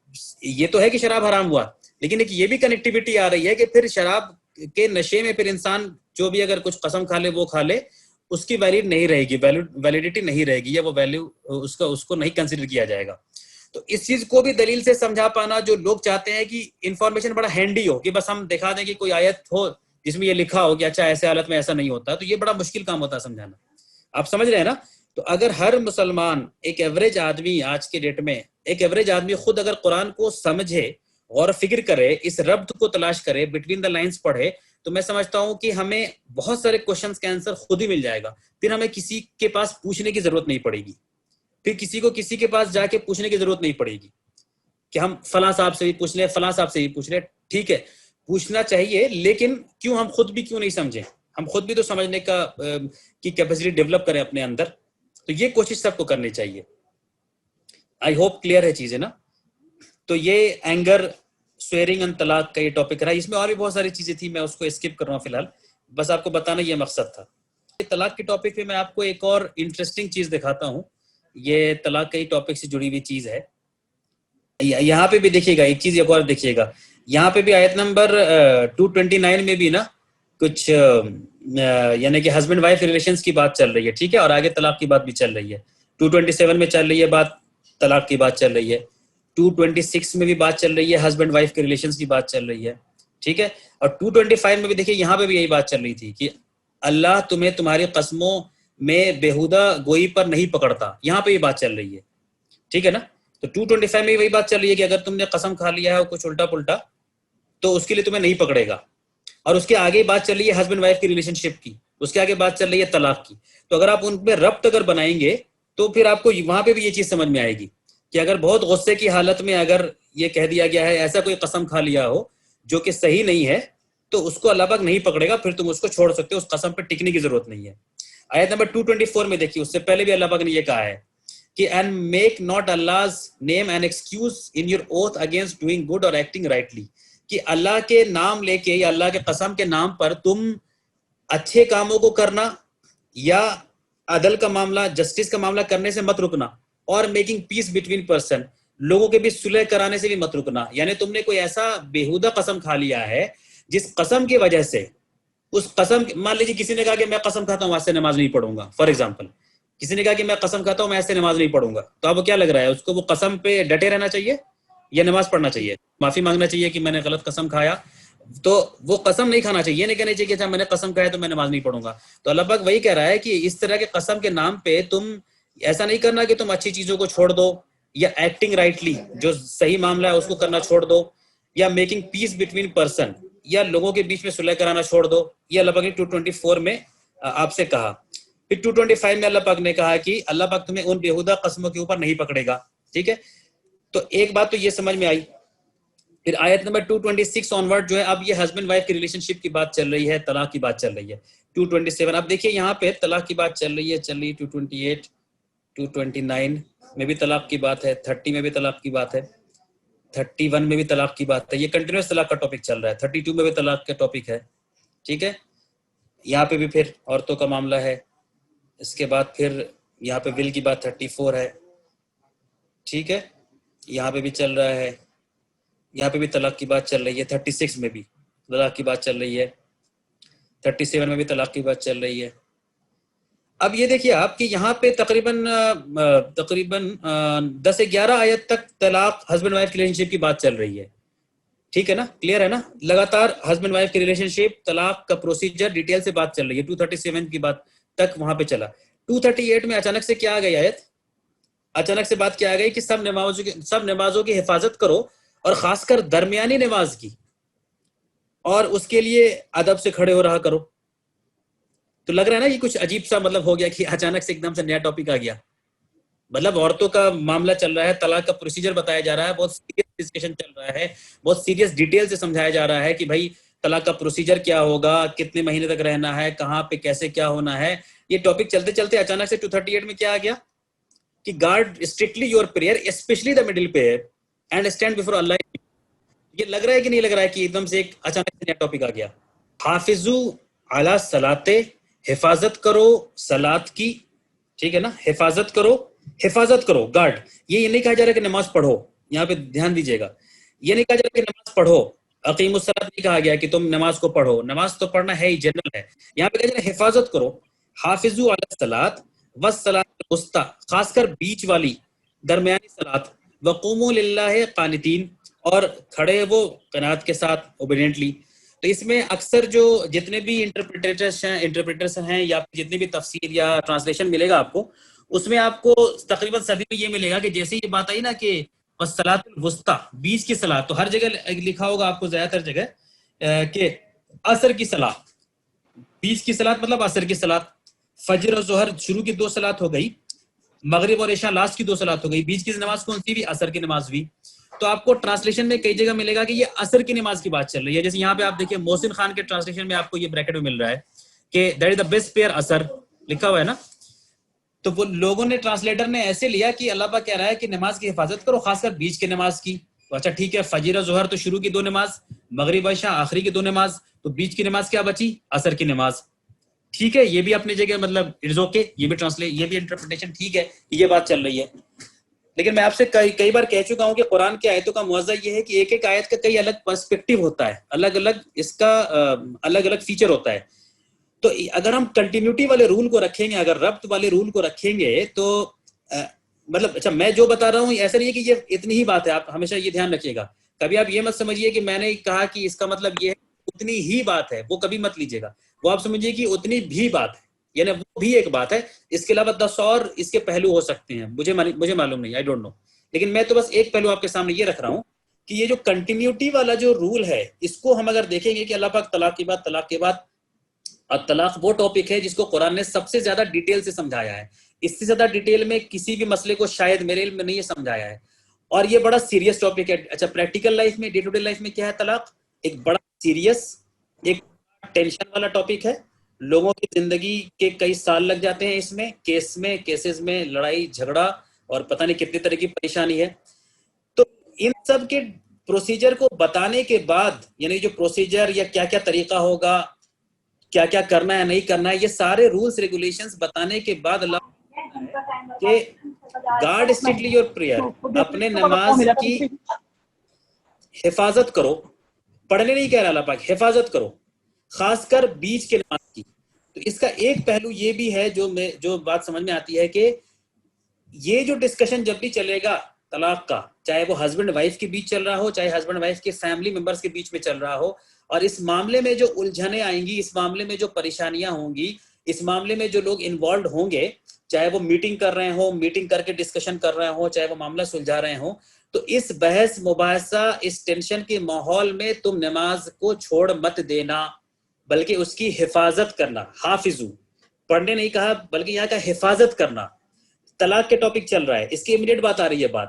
S1: یہ تو ہے کہ شراب حرام ہوا، لیکن ایک یہ بھی کنیکٹیوٹی آ رہی ہے کہ پھر شراب کے نشے میں پھر انسان جو بھی اگر کچھ قسم کھا لے وہ کھا لے، اس کی ویلڈ نہیں رہے گی، ویلڈیٹی نہیں رہے گی، یا وہ ویلیو اس کو نہیں کنسیڈر کیا جائے گا. تو اس چیز کو بھی دلیل سے سمجھا پانا، جو لوگ چاہتے ہیں کہ انفارمیشن بڑا ہینڈی ہو، کہ بس ہم دکھا دیں کہ کوئی آیت ہو جس میں یہ لکھا ہو کہ اچھا ایسے حالت میں ایسا نہیں ہوتا، تو یہ بڑا مشکل کام ہوتا ہے سمجھانا. آپ سمجھ رہے ہیں نا؟ تو اگر ہر مسلمان، ایک ایوریج آدمی آج کے ڈیٹ میں، ایک ایوریج آدمی خود اگر قرآن کو سمجھے، غور و فکر کرے، اس ربط کو تلاش کرے، بٹوین دا لائنز پڑھے، تو میں سمجھتا ہوں کہ ہمیں بہت سارے کوشچنز کا آنسر خود ہی مل جائے گا. پھر ہمیں کسی کے پاس پوچھنے کی ضرورت نہیں پڑے گی، پھر کسی کے پاس جا کے پوچھنے کی ضرورت نہیں پڑے گی کہ ہم فلاں صاحب سے بھی پوچھ لیں، فلاں صاحب سے بھی پوچھ لیں. ٹھیک ہے پوچھنا چاہیے، لیکن کیوں ہم خود بھی کیوں نہیں سمجھیں؟ ہم خود بھی تو سمجھنے کی کیپیسٹی ڈیولپ کریں اپنے اندر. تو یہ کوشش سب کو کرنی چاہیے. آئی ہوپ کلیئر ہے چیزیں نا. تو یہ اینگر، سویرنگ اینڈ طلاق کا یہ ٹاپک رہا. اس میں اور بھی بہت ساری چیزیں تھیں، میں اس کو اسکپ کر رہا ہوں فی الحال، بس آپ کو بتانا یہ مقصد تھا. طلاق کے ٹاپک پہ میں آپ کو ایک اور انٹرسٹنگ چیز دکھاتا ہوں. یہ طلاق کے ٹاپک سے جڑی ہوئی چیز ہے. یہاں پہ بھی دیکھیے گا ایک چیز، ایک اور دیکھیے گا، یہاں پہ بھی آیت نمبر 229 میں بھی نا کچھ یعنی کہ ہسبینڈ وائف ریلیشنز کی بات چل رہی ہے. ٹھیک ہے، اور آگے طلاق کی بات بھی چل رہی ہے. 227 میں چل رہی ہے بات، طلاق کی بات چل رہی ہے. 226 میں بھی بات چل رہی ہے، ہسبینڈ وائف کے ریلیشنز کی بات چل رہی ہے. ٹھیک ہے، اور 225 میں بھی دیکھیے، یہاں پہ بھی یہی بات چل رہی تھی کہ اللہ تمہیں تمہاری قسموں میں بےہودہ گوئی پر نہیں پکڑتا. یہاں پہ یہ بات چل رہی ہے. ٹھیک ہے نا. تو 225 میں وہی بات چل رہی ہے کہ اگر تم نے قسم کھا لیا ہے کچھ الٹا پلٹا تو اس کے لیے تمہیں نہیں پکڑے گا. اور اس کے آگے بات چل رہی ہے ہسبینڈ وائف کی ریلیشن شپ کی، اس کے آگے بات چل رہی ہے طلاق کی. تو اگر آپ ان پہ ربط اگر بنائیں گے تو پھر آپ کو وہاں پہ بھی یہ چیز سمجھ میں آئے گی کہ اگر بہت غصے کی حالت میں اگر یہ کہہ دیا گیا ہے، ایسا کوئی قسم کھا لیا ہو جو کہ صحیح نہیں ہے، تو اس کو اللہ پاک نہیں پکڑے گا، پھر تم اس کو چھوڑ سکتے ہو، اس قسم پہ ٹکنے کی ضرورت نہیں ہے. آیت نمبر 224 میں دیکھیے، اس سے پہلے بھی اللہ پاک نے یہ کہا ہے کہ and make not Allah's name an excuse in your oath against doing good or acting rightly. کہ اللہ کے نام لے کے یا اللہ کے قسم کے نام پر تم اچھے کاموں کو کرنا یا عدل کا معاملہ، جسٹس کا معاملہ کرنے سے مت رکنا، اور میکنگ پیس بٹوین پرسن، لوگوں کے بیچ صلح کرانے سے بھی مت رکنا. یعنی تم نے کوئی ایسا بیہودہ قسم کھا لیا ہے جس قسم کی وجہ سے، اس قسم، مان لیجیے کسی نے کہا کہ میں قسم کھاتا ہوں آج سے نماز نہیں پڑھوں گا، فار ایگزامپل کسی نے کہا کہ میں قسم کھاتا ہوں میں ایسے نماز نہیں پڑھوں گا. تو اب کیا لگ رہا ہے اس کو؟ وہ قسم پہ ڈٹے رہنا چاہیے یا نماز پڑھنا چاہیے؟ معافی مانگنا چاہیے کہ میں نے غلط قسم کھایا. تو وہ قسم نہیں کھانا چاہیے، نہیں کہنا چاہیے کہ اچھا میں نے قسم کھایا تو میں نماز نہیں پڑھوں گا. تو اللہ پاک وہی کہہ رہا ہے کہ اس طرح کے قسم کے نام پہ تم ایسا نہیں کرنا کہ تم اچھی چیزوں کو چھوڑ دو، یا ایکٹنگ رائٹلی، جو صحیح معاملہ ہے اس کو کرنا چھوڑ دو، یا میکنگ پیس بٹوین پرسن، یا لوگوں کے بیچ میں صلح کرانا چھوڑ دو. یہ اللہ پاک نے 224 میں آپ سے کہا. پھر 225 میں اللہ پاک نے کہا کہ اللہ پاک تمہیں ان بےہودہ قسموں کے اوپر نہیں پکڑے گا. ٹھیک ہے، تو ایک بات تو یہ سمجھ میں آئی. پھر آیت نمبر 226 آنورڈ جو ہے، اب یہ ہسبینڈ وائف کی ریلیشن شپ کی بات چل رہی ہے، طلاق کی بات چل رہی ہے. 227 اب دیکھیے یہاں پہ طلاق کی بات چل رہی ہے 228 229 میں بھی طلاق کی بات ہے، 30 میں بھی طلاق کی بات ہے، 31 میں بھی طلاق کی بات ہے. یہ کنٹینیوس طلاق کا ٹاپک چل رہا ہے. 32 میں بھی طلاق کا ٹاپک ہے. ٹھیک ہے، یہاں پہ بھی پھر عورتوں کا معاملہ ہے. اس کے بعد پھر یہاں پہ ول کی بات 34 ہے. ٹھیک ہے، یہاں پہ بھی چل رہا ہے، یہاں پہ بھی طلاق کی بات چل رہی ہے. 36 میں بھی طلاق کی بات چل رہی ہے. 37 میں بھی طلاق کی بات چل رہی ہے. اب یہ دیکھیے آپ کہ یہاں پہ تقریباً 10-11 آیت تک طلاق ہسبینڈ وائف کی ریلیشن شپ کی بات چل رہی ہے. ٹھیک ہے نا, کلیئر ہے نا, لگاتار ہسبینڈ وائف کی ریلیشن شپ, طلاق کا پروسیجر ڈیٹیل سے بات چل رہی ہے. 237 کی بات تک وہاں پہ چلا. 238 میں اچانک سے کیا آ گئی آیت, اچانک سے بات کیا آ گئی کہ سب نمازوں کی حفاظت کرو, اور خاص کر درمیانی نماز کی, اور اس کے لیے ادب سے کھڑے ہو رہا کرو. تو لگ رہا ہے نا یہ کچھ عجیب سا مطلب ہو گیا کہ اچانک سے ایک دم سے نیا ٹاپک آ گیا. مطلب عورتوں کا معاملہ چل رہا ہے, طلاق کا پروسیجر بتایا جا رہا ہے, بہت سیریس ڈسکشن چل رہا ہے, بہت سیریس ڈیٹیل سے سمجھایا جا رہا ہے کہ بھائی طلاق کا پروسیجر کیا ہوگا, کتنے مہینے تک رہنا ہے, کہاں پہ کیسے کیا ہونا ہے. یہ ٹاپک چلتے چلتے اچانک سے 238 میں کیا آ گیا کہ guard strictly your prayer especially the middle prayer and stand before اللہ. یہ لگ رہا ہے کہ نہیں لگ رہا ہے کہ ایک دم سے ایک اچانک سے نیا ٹاپک آ گیا. حافظو علی الصلاۃ, حفاظت کرو صلاۃ کی. ٹھیک ہے نا, حفاظت کرو گارڈ. یہ نہیں کہا جا رہا کہ نماز پڑھو, یہاں پہ دھیان دیجیے گا, یہ نہیں کہا جا رہا کہ نماز پڑھو, اقیم الصلاۃ نہیں کہا گیا کہ تم نماز کو پڑھو, نماز تو پڑھنا ہے ہی, جنرل ہے. یہاں پہ کہا جا رہا ہے حفاظت کرو. حافظو علی الصلاۃ والصلاۃ الوسطیٰ, خاص کر بیچ والی درمیانی صلاۃ. وقوموا للہ قانتین, اور کھڑے وہ قناعت کے ساتھ, اوبیڈینٹلی. تو اس میں اکثر جو جتنے بھی انٹرپریٹرز ہیں یا جتنی بھی تفسیر یا ٹرانسلیشن ملے گا آپ کو, اس میں آپ کو تقریباً سبھی میں یہ ملے گا کہ جیسے یہ بات آئی نا کہ والصلاۃ الوسطیٰ, بیچ کی صلاۃ, تو ہر جگہ لکھا ہوگا آپ کو زیادہ تر جگہ کہ عصر کی صلاۃ. بیچ کی صلاۃ مطلب عصر کی صلاۃ. فجر اور ظہر شروع کی 2 صلاۃ ہو گئی, مغرب اور عشاء لاسٹ کی 2 صلاۃ ہو گئی, بیچ کی نماز کون سی بھی, عصر کی نماز بھی. تو آپ کو ٹرانسلیشن میں کئی جگہ ملے گا کہ یہ عصر کی نماز کی بات چل رہی ہے. جیسے یہاں پہ آپ دیکھیں محسن خان کے ٹرانسلیشن میں آپ کو یہ بریکٹ میں مل رہا ہے کہ that is the best prayer عصر لکھا ہوا ہے نا. تو وہ لوگوں نے, ٹرانسلیٹر نے ایسے لیا کہ اللہ پاک کہہ رہا ہے کہ نماز کی حفاظت کرو, خاص کر بیچ کے نماز کی. تو اچھا ٹھیک ہے, فجر اور ظہر تو شروع کی 2 نماز, مغرب عشاء آخری کی 2 نماز, تو بیچ کی نماز کیا بچی, عصر کی نماز. ٹھیک ہے, یہ بھی اپنی جگہ مطلب اٹس اوکے, یہ بھی یہ بھی انٹرپریٹیشن ٹھیک ہے, یہ بات چل رہی ہے. لیکن میں آپ سے کئی بار کہہ چکا ہوں کہ قرآن کی آیتوں کا موضوع یہ ہے کہ ایک ایک آیت کا کئی الگ پرسپیکٹیو ہوتا ہے, الگ الگ اس کا الگ الگ فیچر ہوتا ہے. تو اگر ہم کنٹینیوٹی والے رول کو رکھیں گے, اگر ربط والے رول کو رکھیں گے, تو مطلب اچھا میں جو بتا رہا ہوں ایسا نہیں ہے کہ یہ اتنی ہی بات ہے. آپ ہمیشہ یہ دھیان رکھیے گا, کبھی آپ یہ مت سمجھیے کہ میں نے کہا کہ اس کا مطلب یہ ہے اتنی ہی بات ہے, وہ کبھی مت لیجیے گا. وہ آپ سمجھیے کہ اتنی بھی بات ہے, یعنی وہ بھی ایک بات ہے, اس کے علاوہ 10 اور اس کے پہلو ہو سکتے ہیں, مجھے معلوم نہیں, آئی ڈونٹ نو. لیکن میں تو بس ایک پہلو آپ کے سامنے یہ رکھ رہا ہوں کہ یہ جو کنٹینیوٹی والا جو رول ہے, اس کو ہم اگر دیکھیں گے کہ اللہ پاک طلاق کے بعد طلاق وہ ٹاپک ہے جس کو قرآن نے سب سے زیادہ ڈیٹیل سے سمجھایا ہے. اس سے زیادہ ڈیٹیل میں کسی بھی مسئلے کو شاید میرے علم میں نہیں سمجھایا ہے, اور یہ بڑا سیریس ٹاپک ہے. اچھا پریکٹیکل لائف میں, ڈے ٹو ڈے لائف میں کیا ہے طلاق, ایک بڑا سیریس, ایک ٹینشن والا ٹاپک ہے. لوگوں کی زندگی کے کئی سال لگ جاتے ہیں اس میں, کیسز میں لڑائی جھگڑا اور پتہ نہیں کتنی طرح کی پریشانی ہے. تو ان سب کے پروسیجر کو بتانے کے بعد, یعنی جو پروسیجر یا کیا کیا طریقہ ہوگا, کیا کیا کرنا ہے نہیں کرنا ہے, یہ سارے رولز ریگولیشنز بتانے کے بعد اللہ کہ گارڈ اسٹرکٹلی یور پریئر, اپنے نماز کی حفاظت کرو. پڑھنے نہیں کہہ رہا اللہ پاک, حفاظت کرو, خاص کر بیچ کے نماز کی. تو اس کا ایک پہلو یہ بھی ہے جو بات سمجھ میں آتی ہے کہ یہ جو ڈسکشن جب بھی چلے گا طلاق کا, چاہے وہ ہسبینڈ وائف کے بیچ چل رہا ہو, چاہے ہسبینڈ وائف کے فیملی ممبرس کے بیچ میں چل رہا ہو, اور اس معاملے میں جو الجھنیں آئیں گی, اس معاملے میں جو پریشانیاں ہوں گی, اس معاملے میں جو لوگ انوالوڈ ہوں گے, چاہے وہ میٹنگ کر رہے ہوں, میٹنگ کر کے ڈسکشن کر رہے ہوں, چاہے وہ معاملہ سلجھا رہے ہوں, تو اس بحث مباحثہ, اس ٹینشن کے ماحول میں تم نماز کو چھوڑ مت دینا, بلکہ اس کی حفاظت کرنا. حافظو, پڑھنے نہیں کہا بلکہ یہاں کا حفاظت کرنا. طلاق کے ٹاپک چل رہا ہے, اس کی امیڈیٹ بات آ رہی ہے بات,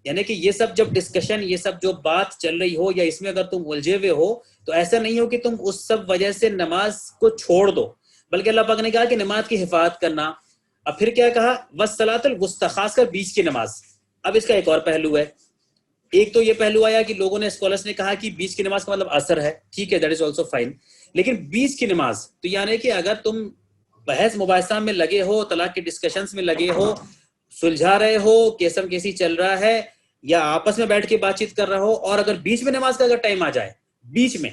S1: یعنی کہ یہ سب جب ڈسکشن, یہ سب جو بات چل رہی ہو, یا اس میں اگر تم الجھے ہوئے ہو, تو ایسا نہیں ہو کہ تم اس سب وجہ سے نماز کو چھوڑ دو, بلکہ اللہ پاک نے کہا کہ نماز کی حفاظت کرنا. اب پھر کیا کہا, والصلاۃ الوسطیٰ, خاص کر بیچ کی نماز. اب اس کا ایک اور پہلو ہے. ایک تو یہ پہلو آیا کہ لوگوں نے, اسکالرس نے کہا کہ بیچ کی نماز کا مطلب عصر ہے, ٹھیک ہے, دیٹ از آلسو فائن. لیکن بیچ کی نماز, تو یعنی کہ اگر تم بحث مباحثہ میں لگے ہو, طلاق کے ڈسکشنز میں لگے ہو, سلجھا رہے ہو, کیسم کیسی چل رہا ہے, یا آپس میں بیٹھ کے بات چیت کر رہا ہو, اور اگر بیچ میں نماز کا اگر ٹائم آ جائے, بیچ میں,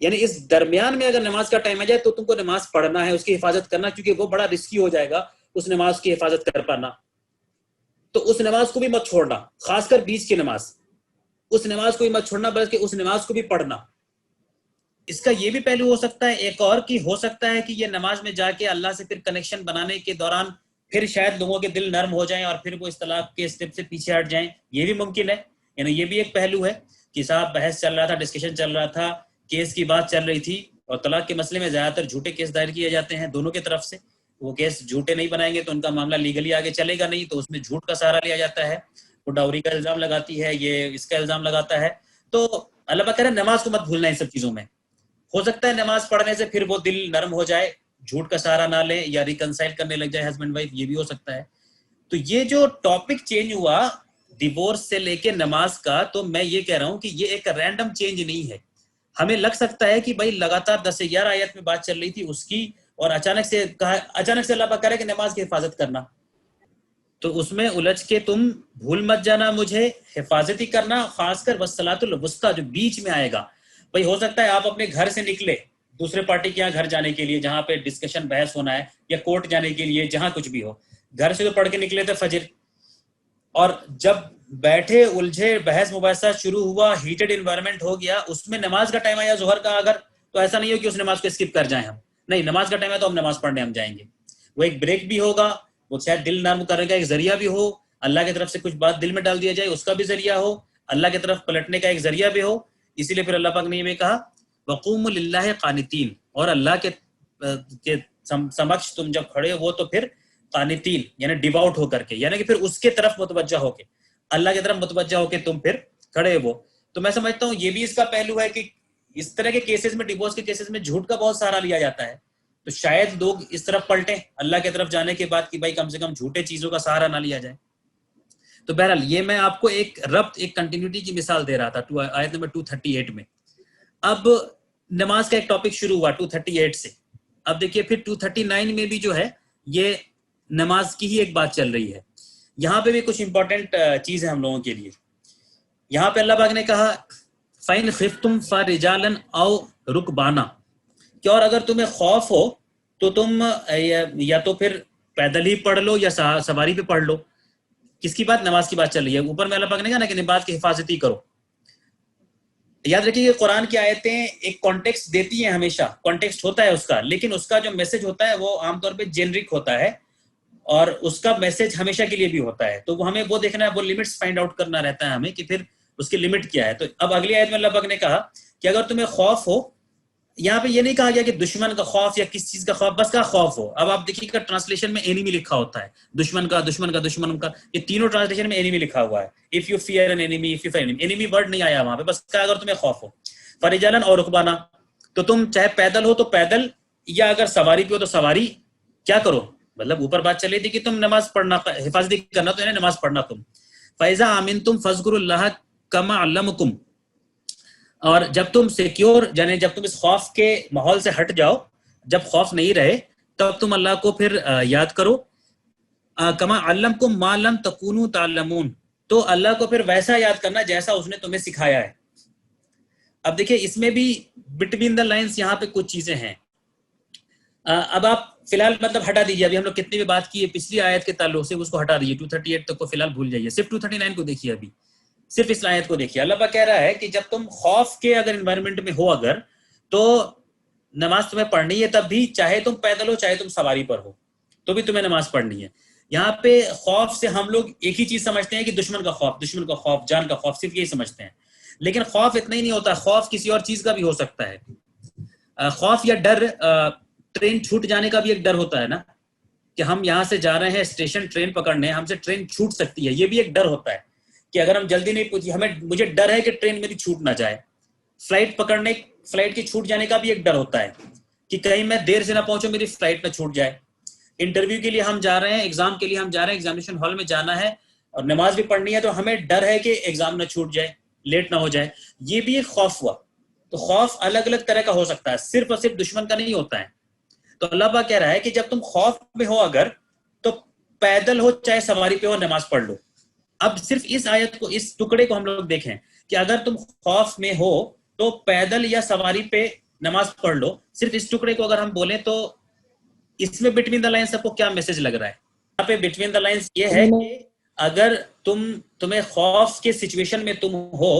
S1: یعنی اس درمیان میں اگر نماز کا ٹائم آ جائے تو تم کو نماز پڑھنا ہے، اس کی حفاظت کرنا، کیونکہ وہ بڑا رسکی ہو جائے گا اس نماز کی حفاظت کر پانا. تو اس نماز کو بھی مت چھوڑنا، خاص کر بیچ کی نماز، اس نماز کو بھی مت چھوڑنا، بلکہ اس نماز کو بھی پڑھنا. اس کا یہ بھی پہلو ہو سکتا ہے ایک اور، کہ ہو سکتا ہے کہ یہ نماز میں جا کے اللہ سے پھر کنیکشن بنانے کے دوران پھر شاید لوگوں کے دل نرم ہو جائیں اور پھر وہ اس طلاق کے اسٹیپ سے پیچھے ہٹ جائیں. یہ بھی ممکن ہے، یعنی یہ بھی ایک پہلو ہے کہ صاحب بحث چل رہا تھا، ڈسکشن چل رہا تھا، کیس کی بات چل رہی تھی، اور طلاق کے مسئلے میں زیادہ تر جھوٹے کیس دائر کیے جاتے ہیں دونوں کی طرف سے. وہ کیس جھوٹے نہیں بنائیں گے تو ان کا معاملہ لیگلی آگے چلے گا نہیں، تو اس میں جھوٹ کا سہارا لیا جاتا ہے. وہ ڈاوری کا الزام لگاتی ہے، یہ اس کا الزام لگاتا ہے. تو اللہ پاک کہہ رہے ہیں نماز کو مت بھولنا ان سب چیزوں میں. ہو سکتا ہے نماز پڑھنے سے پھر وہ دل نرم ہو جائے، جھوٹ کا سہارا نہ لیں، یا ریکنسائل کرنے لگ جائے ہسبینڈ وائف، یہ بھی ہو سکتا ہے. تو یہ جو ٹاپک چینج ہوا ڈیورس سے لے کے نماز کا، تو میں یہ کہہ رہا ہوں کہ یہ ایک رینڈم چینج نہیں ہے. ہمیں لگ سکتا ہے کہ بھائی لگاتار 10 سے 11 آیت میں بات چل رہی تھی اس کی، اور اچانک سے اللہ پاک کہہ رہا ہے کہ نماز کی حفاظت کرنا. تو اس میں الجھ کے تم بھول مت جانا، مجھے حفاظتی کرنا، خاص کر والصلاۃ الوسطیٰ جو بیچ میں آئے گا. بھائی ہو سکتا ہے آپ اپنے گھر سے نکلے دوسرے پارٹی کے یہاں گھر جانے کے لیے جہاں پہ ڈسکشن بحث ہونا ہے، یا کورٹ جانے کے لیے، جہاں کچھ بھی ہو. گھر سے تو پڑھ کے نکلے تھے فجر، اور جب بیٹھے الجھے بحث مباحثہ شروع ہوا، ہیٹڈ انوائرمنٹ ہو گیا، اس میں نماز کا ٹائم آیا ظہر کا اگر، تو ایسا نہیں ہو کہ اس نماز کو اسکپ کر جائیں ہم. نہیں، نماز کا ٹائم ہے تو ہم نماز پڑھنے ہم جائیں گے. وہ ایک بریک بھی ہوگا، وہ شاید دل نرم کرنے کا ایک ذریعہ بھی ہو، اللہ کی طرف سے کچھ بات دل میں ڈال دیا جائے اس کا بھی ذریعہ ہو، اللہ کی طرف پلٹنے کا ایک ذریعہ بھی ہو. اسی لیے پھر اللہ پاک نے یہ کہا وقوموا للہ قانتین، اور اللہ کے سمکش تم جب کھڑے ہو تو پھر قانتین یعنی ڈیواؤٹ ہو کر کے، یعنی کہ پھر اس کے طرف متوجہ ہو کے، اللہ کی طرف متوجہ ہو کے تم پھر کھڑے ہو. تو میں سمجھتا ہوں یہ بھی اس کا پہلو ہے کہ اس طرح کے کیسز میں، ڈیورس کے کیسز میں جھوٹ کا بہت سہارا لیا جاتا ہے. تو شاید لوگ اس طرف پلٹیں اللہ کی طرف جانے کے بعد کہ بھائی کم سے کم جھوٹے چیزوں کا سہارا نہ لیا جائے. تو بہرحال یہ میں آپ کو ایک ربط، ایک کنٹینیوٹی کی مثال دے رہا تھا آیت نمبر 238 میں. اب نماز کا ایک ٹاپک شروع ہوا 238 سے. اب دیکھیے پھر 239 میں بھی جو ہے یہ نماز کی ہی ایک بات چل رہی ہے. یہاں پہ بھی کچھ امپورٹنٹ چیز ہے ہم لوگوں کے لیے. یہاں پہ اللہ پاک نے کہا فَإِنْ خِفْتُمْ فَرِجَالًا أَوْ رُكْبَانًا، کہ اور اگر تمہیں خوف ہو تو تم یا تو پھر پیدل ہی پڑھ لو یا سواری پہ پڑھ لو. کس کی بات؟ نماز کی بات چل رہی ہے. اوپر میں اللہ پاک نے کہا نا کہ نماز کی حفاظتی کرو. یاد رکھیے یہ قرآن کی آیتیں ایک کانٹیکسٹ دیتی ہیں، ہمیشہ کانٹیکسٹ ہوتا ہے اس کا، لیکن اس کا جو میسج ہوتا ہے وہ عام طور پہ جینرک ہوتا ہے، اور اس کا میسج ہمیشہ کے لیے بھی ہوتا ہے. تو وہ ہمیں وہ دیکھنا ہے، وہ لمٹس فائنڈ آؤٹ کرنا رہتا ہے ہمیں کہ پھر اس کی لمٹ کیا ہے. تو اب اگلی آیت میں اللہ پاک نے کہا کہ اگر تمہیں خوف ہو، یہاں پہ یہ نہیں کہا گیا کہ دشمن کا خوف یا کس چیز کا خوف، بس کا خوف ہو. اب آپ دیکھیے گا ٹرانسلیشن میں اینیمی لکھا ہوتا ہے، دشمن کا، دشمن کا، دشمن کا، یہ تینوں ٹرانسلیشن میں اینیمی لکھا ہوا ہے. If you fear an enemy, if you fear enemy word نہیں آیا وہاں پہ، بس کا اگر تمہیں خوف ہو. فرجالن اور رکبانا، تو تم چاہے پیدل ہو تو پیدل، یا اگر سواری پہ ہو تو سواری. کیا کرو؟ مطلب اوپر بات چل رہی تھی کہ تم نماز پڑھنا، حفاظتی کرنا، تو نماز پڑھنا تم. فَإِذَا آمِنْتُمْ فَاذْكُرُوا اللَّهَ كَمَا عَلَّمَكُمْ، اور جب تم سیکیور، یعنی جب تم اس خوف کے ماحول سے ہٹ جاؤ، جب خوف نہیں رہے تب تم اللہ کو پھر یاد کرو. کما علمکم ما لم تکونوا تعلمون، تو اللہ کو پھر ویسا یاد کرنا جیسا اس نے تمہیں سکھایا ہے. اب دیکھیں اس میں بھی بٹوین دا لائنس یہاں پہ کچھ چیزیں ہیں. اب آپ فی الحال مطلب ہٹا دیجیے، ابھی ہم لوگ کتنی بھی بات کی ہے پچھلی آیت کے تعلق سے، اس کو ہٹا دیجیے، 238 تک کو فی الحال بھول جائیے، صرف 239 کو دیکھیے. ابھی صرف اس آیت کو دیکھیے. اللہ پاک کہہ رہا ہے کہ جب تم خوف کے اگر انوائرمنٹ میں ہو اگر، تو نماز تمہیں پڑھنی ہے تب بھی، چاہے تم پیدل ہو چاہے تم سواری پر ہو، تو بھی تمہیں نماز پڑھنی ہے. یہاں پہ خوف سے ہم لوگ ایک ہی چیز سمجھتے ہیں کہ دشمن کا خوف، دشمن کا خوف، جان کا خوف، صرف یہی سمجھتے ہیں. لیکن خوف اتنا ہی نہیں ہوتا، خوف کسی اور چیز کا بھی ہو سکتا ہے. خوف یا ڈر، ٹرین چھوٹ جانے کا بھی ایک ڈر ہوتا ہے نا، کہ ہم یہاں سے جا رہے ہیں اسٹیشن ٹرین پکڑنے، ہم سے ٹرین چھوٹ سکتی ہے، یہ بھی ایک ڈر ہوتا ہے کہ اگر ہم جلدی نہیں پہنچی، مجھے ڈر ہے کہ ٹرین میری چھوٹ نہ جائے. فلائٹ کی چھوٹ جانے کا بھی ایک ڈر ہوتا ہے کہ کہیں میں دیر سے نہ پہنچوں، میری فلائٹ نہ چھوٹ جائے. انٹرویو کے لیے ہم جا رہے ہیں، ایگزام کے لیے ہم جا رہے ہیں، ایگزامینیشن ہال میں جانا ہے اور نماز بھی پڑھنی ہے، تو ہمیں ڈر ہے کہ ایگزام نہ چھوٹ جائے، لیٹ نہ ہو جائے. یہ بھی ایک خوف ہوا. تو خوف الگ الگ طرح کا ہو سکتا ہے، صرف اور صرف دشمن کا نہیں ہوتا ہے. تو اللہ پاک کہہ رہا ہے کہ جب تم خوف میں ہو اگر، تو پیدل ہو چاہے سواری پہ ہو، نماز پڑھ لو. اب صرف اس آیت کو، اس ٹکڑے کو ہم لوگ دیکھیں کہ اگر تم خوف میں ہو تو پیدل یا سواری پہ نماز پڑھ لو. صرف اس ٹکڑے کو اگر ہم بولیں تو اس میں بٹوین دا لائنز آپ کو کیا میسج لگ رہا ہے؟ یہاں پہ بٹوین دا لائنز یہ ہے کہ اگر تمہیں خوف کے سچویشن میں تم ہو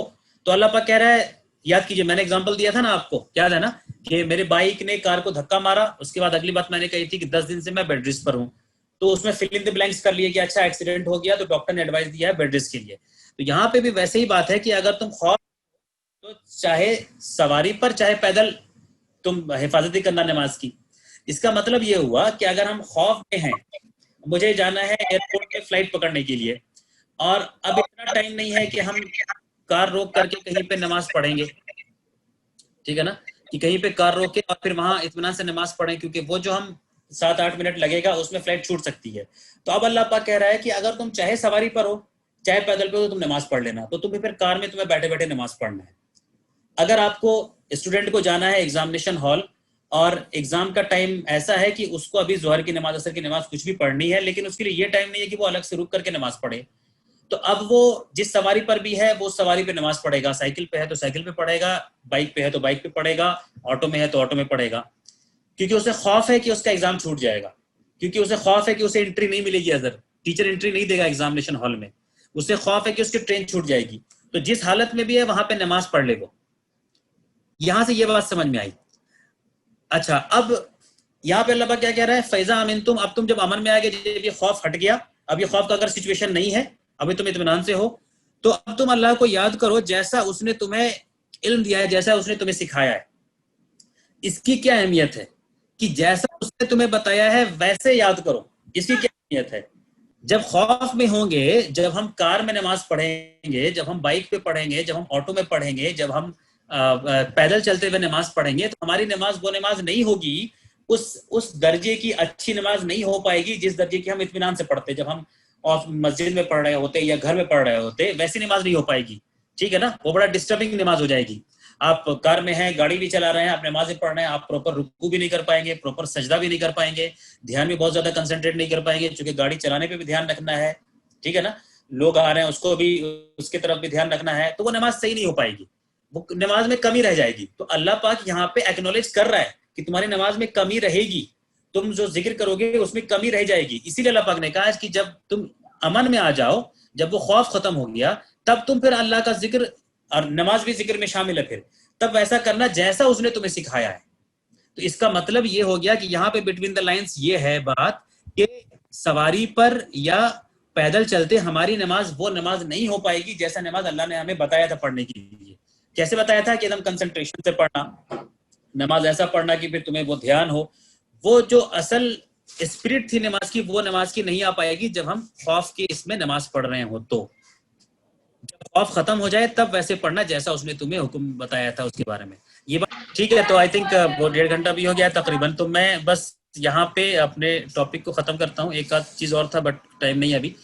S1: تو اللہ پاک کہہ رہا ہے, یاد کیجئے میں نے اگزامپل دیا تھا نا آپ کو, یاد ہے نا کہ میرے بائک نے کار کو دھکا مارا, اس کے بعد اگلی بات میں نے کہی تھی کہ 10 دن سے میں بیڈ ریسٹ پر ہوں, تو اس میں فل ان دی بلینکس کر لیے کہ اچھا ایکسیڈنٹ ہو گیا تو ڈاکٹر نے ایڈوائز دیا ہے بیڈ ریسٹ کے لیے. تو یہاں پہ بھی ویسے ہی بات ہے کہ اگر تم خوف تو چاہے سواری پر چاہے پیدل تم حفاظتی کرنا نماز کی. اس کا مطلب یہ ہوا کہ اگر ہم خوف میں ہیں, مجھے جانا ہے ایئرپورٹ پہ فلائٹ پکڑنے کے لیے اور اب اتنا ٹائم نہیں ہے کہ ہم کار روک کر کے کہیں پہ نماز پڑھیں گے, ٹھیک ہے نا, کہ کہیں پہ کار روکے اور پھر وہاں اطمینان سے نماز پڑھیں, کیونکہ وہ جو ہم 7-8 منٹ لگے گا اس میں فلائٹ چھوٹ سکتی ہے. تو اب اللہ پاک کہہ رہا ہے کہ اگر تم چاہے سواری پر ہو چاہے پیدل پہ ہو تو تم نماز پڑھ لینا. تو تمہیں پھر کار میں تمہیں بیٹھے بیٹھے نماز پڑھنا ہے. اگر آپ کو اسٹوڈنٹ کو جانا ہے ایگزامینیشن ہال اور ایگزام کا ٹائم ایسا ہے کہ اس کو ابھی ظہر کی نماز عصر کی نماز کچھ بھی پڑھنی ہے, لیکن اس کے لیے یہ ٹائم نہیں ہے کہ وہ الگ سے رک کر کے نماز پڑھے, تو اب وہ جس سواری پر بھی ہے وہ سواری پہ نماز پڑھے گا, سائیکل پہ ہے تو سائیکل پہ پڑھے گا, بائک پہ ہے تو بائک پہ پڑھے گا, آٹو میں ہے تو آٹو میں پڑھے گا, کیونکہ اسے خوف ہے کہ اس کا ایگزام چھوٹ جائے گا, کیونکہ اسے خوف ہے کہ اسے انٹری نہیں ملے گی, ادھر ٹیچر انٹری نہیں دے گا ایگزامینیشن ہال میں, اسے خوف ہے کہ اس کی ٹرین چھوٹ جائے گی. تو جس حالت میں بھی ہے وہاں پہ نماز پڑھ لے وہ. یہاں سے یہ بات سمجھ میں آئی. اچھا, اب یہاں پہ اللہ پاک کیا کہہ رہا ہے, فیضا امنتم, اب تم جب امن میں آ گئے, جب یہ خوف ہٹ گیا, اب یہ خوف کا اگر سچویشن نہیں ہے, ابھی تم اطمینان سے ہو, تو اب تم اللہ کو یاد کرو جیسا اس نے تمہیں علم دیا ہے, جیسا اس نے تمہیں سکھایا ہے. اس کی کیا اہمیت ہے کہ جیسا اس نے تمہیں بتایا ہے ویسے یاد کرو. اس کی کیا اہمیت ہے؟ جب خوف میں ہوں گے, جب ہم کار میں نماز پڑھیں گے, جب ہم بائک پہ پڑھیں گے, جب ہم آٹو میں پڑھیں گے, جب ہم پیدل چلتے ہوئے نماز پڑھیں گے, تو ہماری نماز وہ نماز نہیں ہوگی, اس درجے کی اچھی نماز نہیں ہو پائے گی جس درجے کی ہم اطمینان سے پڑھتے. جب ہم مسجد میں پڑھ رہے ہوتے یا گھر میں پڑھ رہے ہوتے ویسی نماز نہیں ہو پائے گی, ٹھیک ہے نا, وہ بڑا ڈسٹربنگ نماز ہو جائے گی. آپ کار میں ہیں, گاڑی بھی چلا رہے ہیں, آپ نمازیں پڑھ رہے ہیں, آپ پراپر رکوع بھی نہیں کر پائیں گے, پراپر سجدہ بھی نہیں کر پائیں گے, دھیان بھی بہت زیادہ کنسنٹریٹ نہیں کر پائیں گے, چونکہ گاڑی چلانے پہ بھی دھیان رکھنا ہے, ٹھیک ہے نا, لوگ آ رہے ہیں اس کو بھی اس کی طرف بھی دھیان رکھنا ہے, تو وہ نماز صحیح نہیں ہو پائے گی, وہ نماز میں کمی رہ جائے گی. تو اللہ پاک یہاں پہ ایکنالج کر رہا ہے کہ تمہاری نماز میں کمی رہے گی, تم جو ذکر کرو گے اس میں کمی رہ جائے گی. اسی لیے اللہ پاک نے کہا کہ جب تم امن میں آ جاؤ, جب وہ خوف ختم ہو گیا, تب تم پھر اللہ کا ذکر, اور نماز بھی ذکر میں شامل ہے, پھر تب ویسا کرنا جیسا اس نے تمہیں سکھایا ہے. تو اس کا مطلب یہ ہو گیا کہ یہاں پہ بٹوین دا لائنز یہ ہے بات کہ سواری پر یا پیدل چلتے ہماری نماز وہ نماز نہیں ہو پائے گی جیسا نماز اللہ نے ہمیں بتایا تھا پڑھنے کے لیے. کیسے بتایا تھا کہ ایک دم کنسنٹریشن سے پڑھنا, نماز ایسا پڑھنا کہ پھر تمہیں وہ دھیان ہو. وہ جو اصل اسپرٹ تھی نماز کی, وہ نماز کی نہیں آ پائے گی جب ہم خوف کی اس میں نماز پڑھ رہے ہو. تو جب خوف ختم ہو جائے تب ویسے پڑھنا جیسا اس نے تمہیں حکم بتایا تھا اس کے بارے میں. یہ بات ٹھیک ہے. تو آئی تھنک وہ 1.5 گھنٹہ بھی ہو گیا تقریباً, تو میں بس یہاں پہ اپنے ٹاپک کو ختم کرتا ہوں. ایک آدھ چیز اور تھا بٹ ٹائم نہیں ابھی.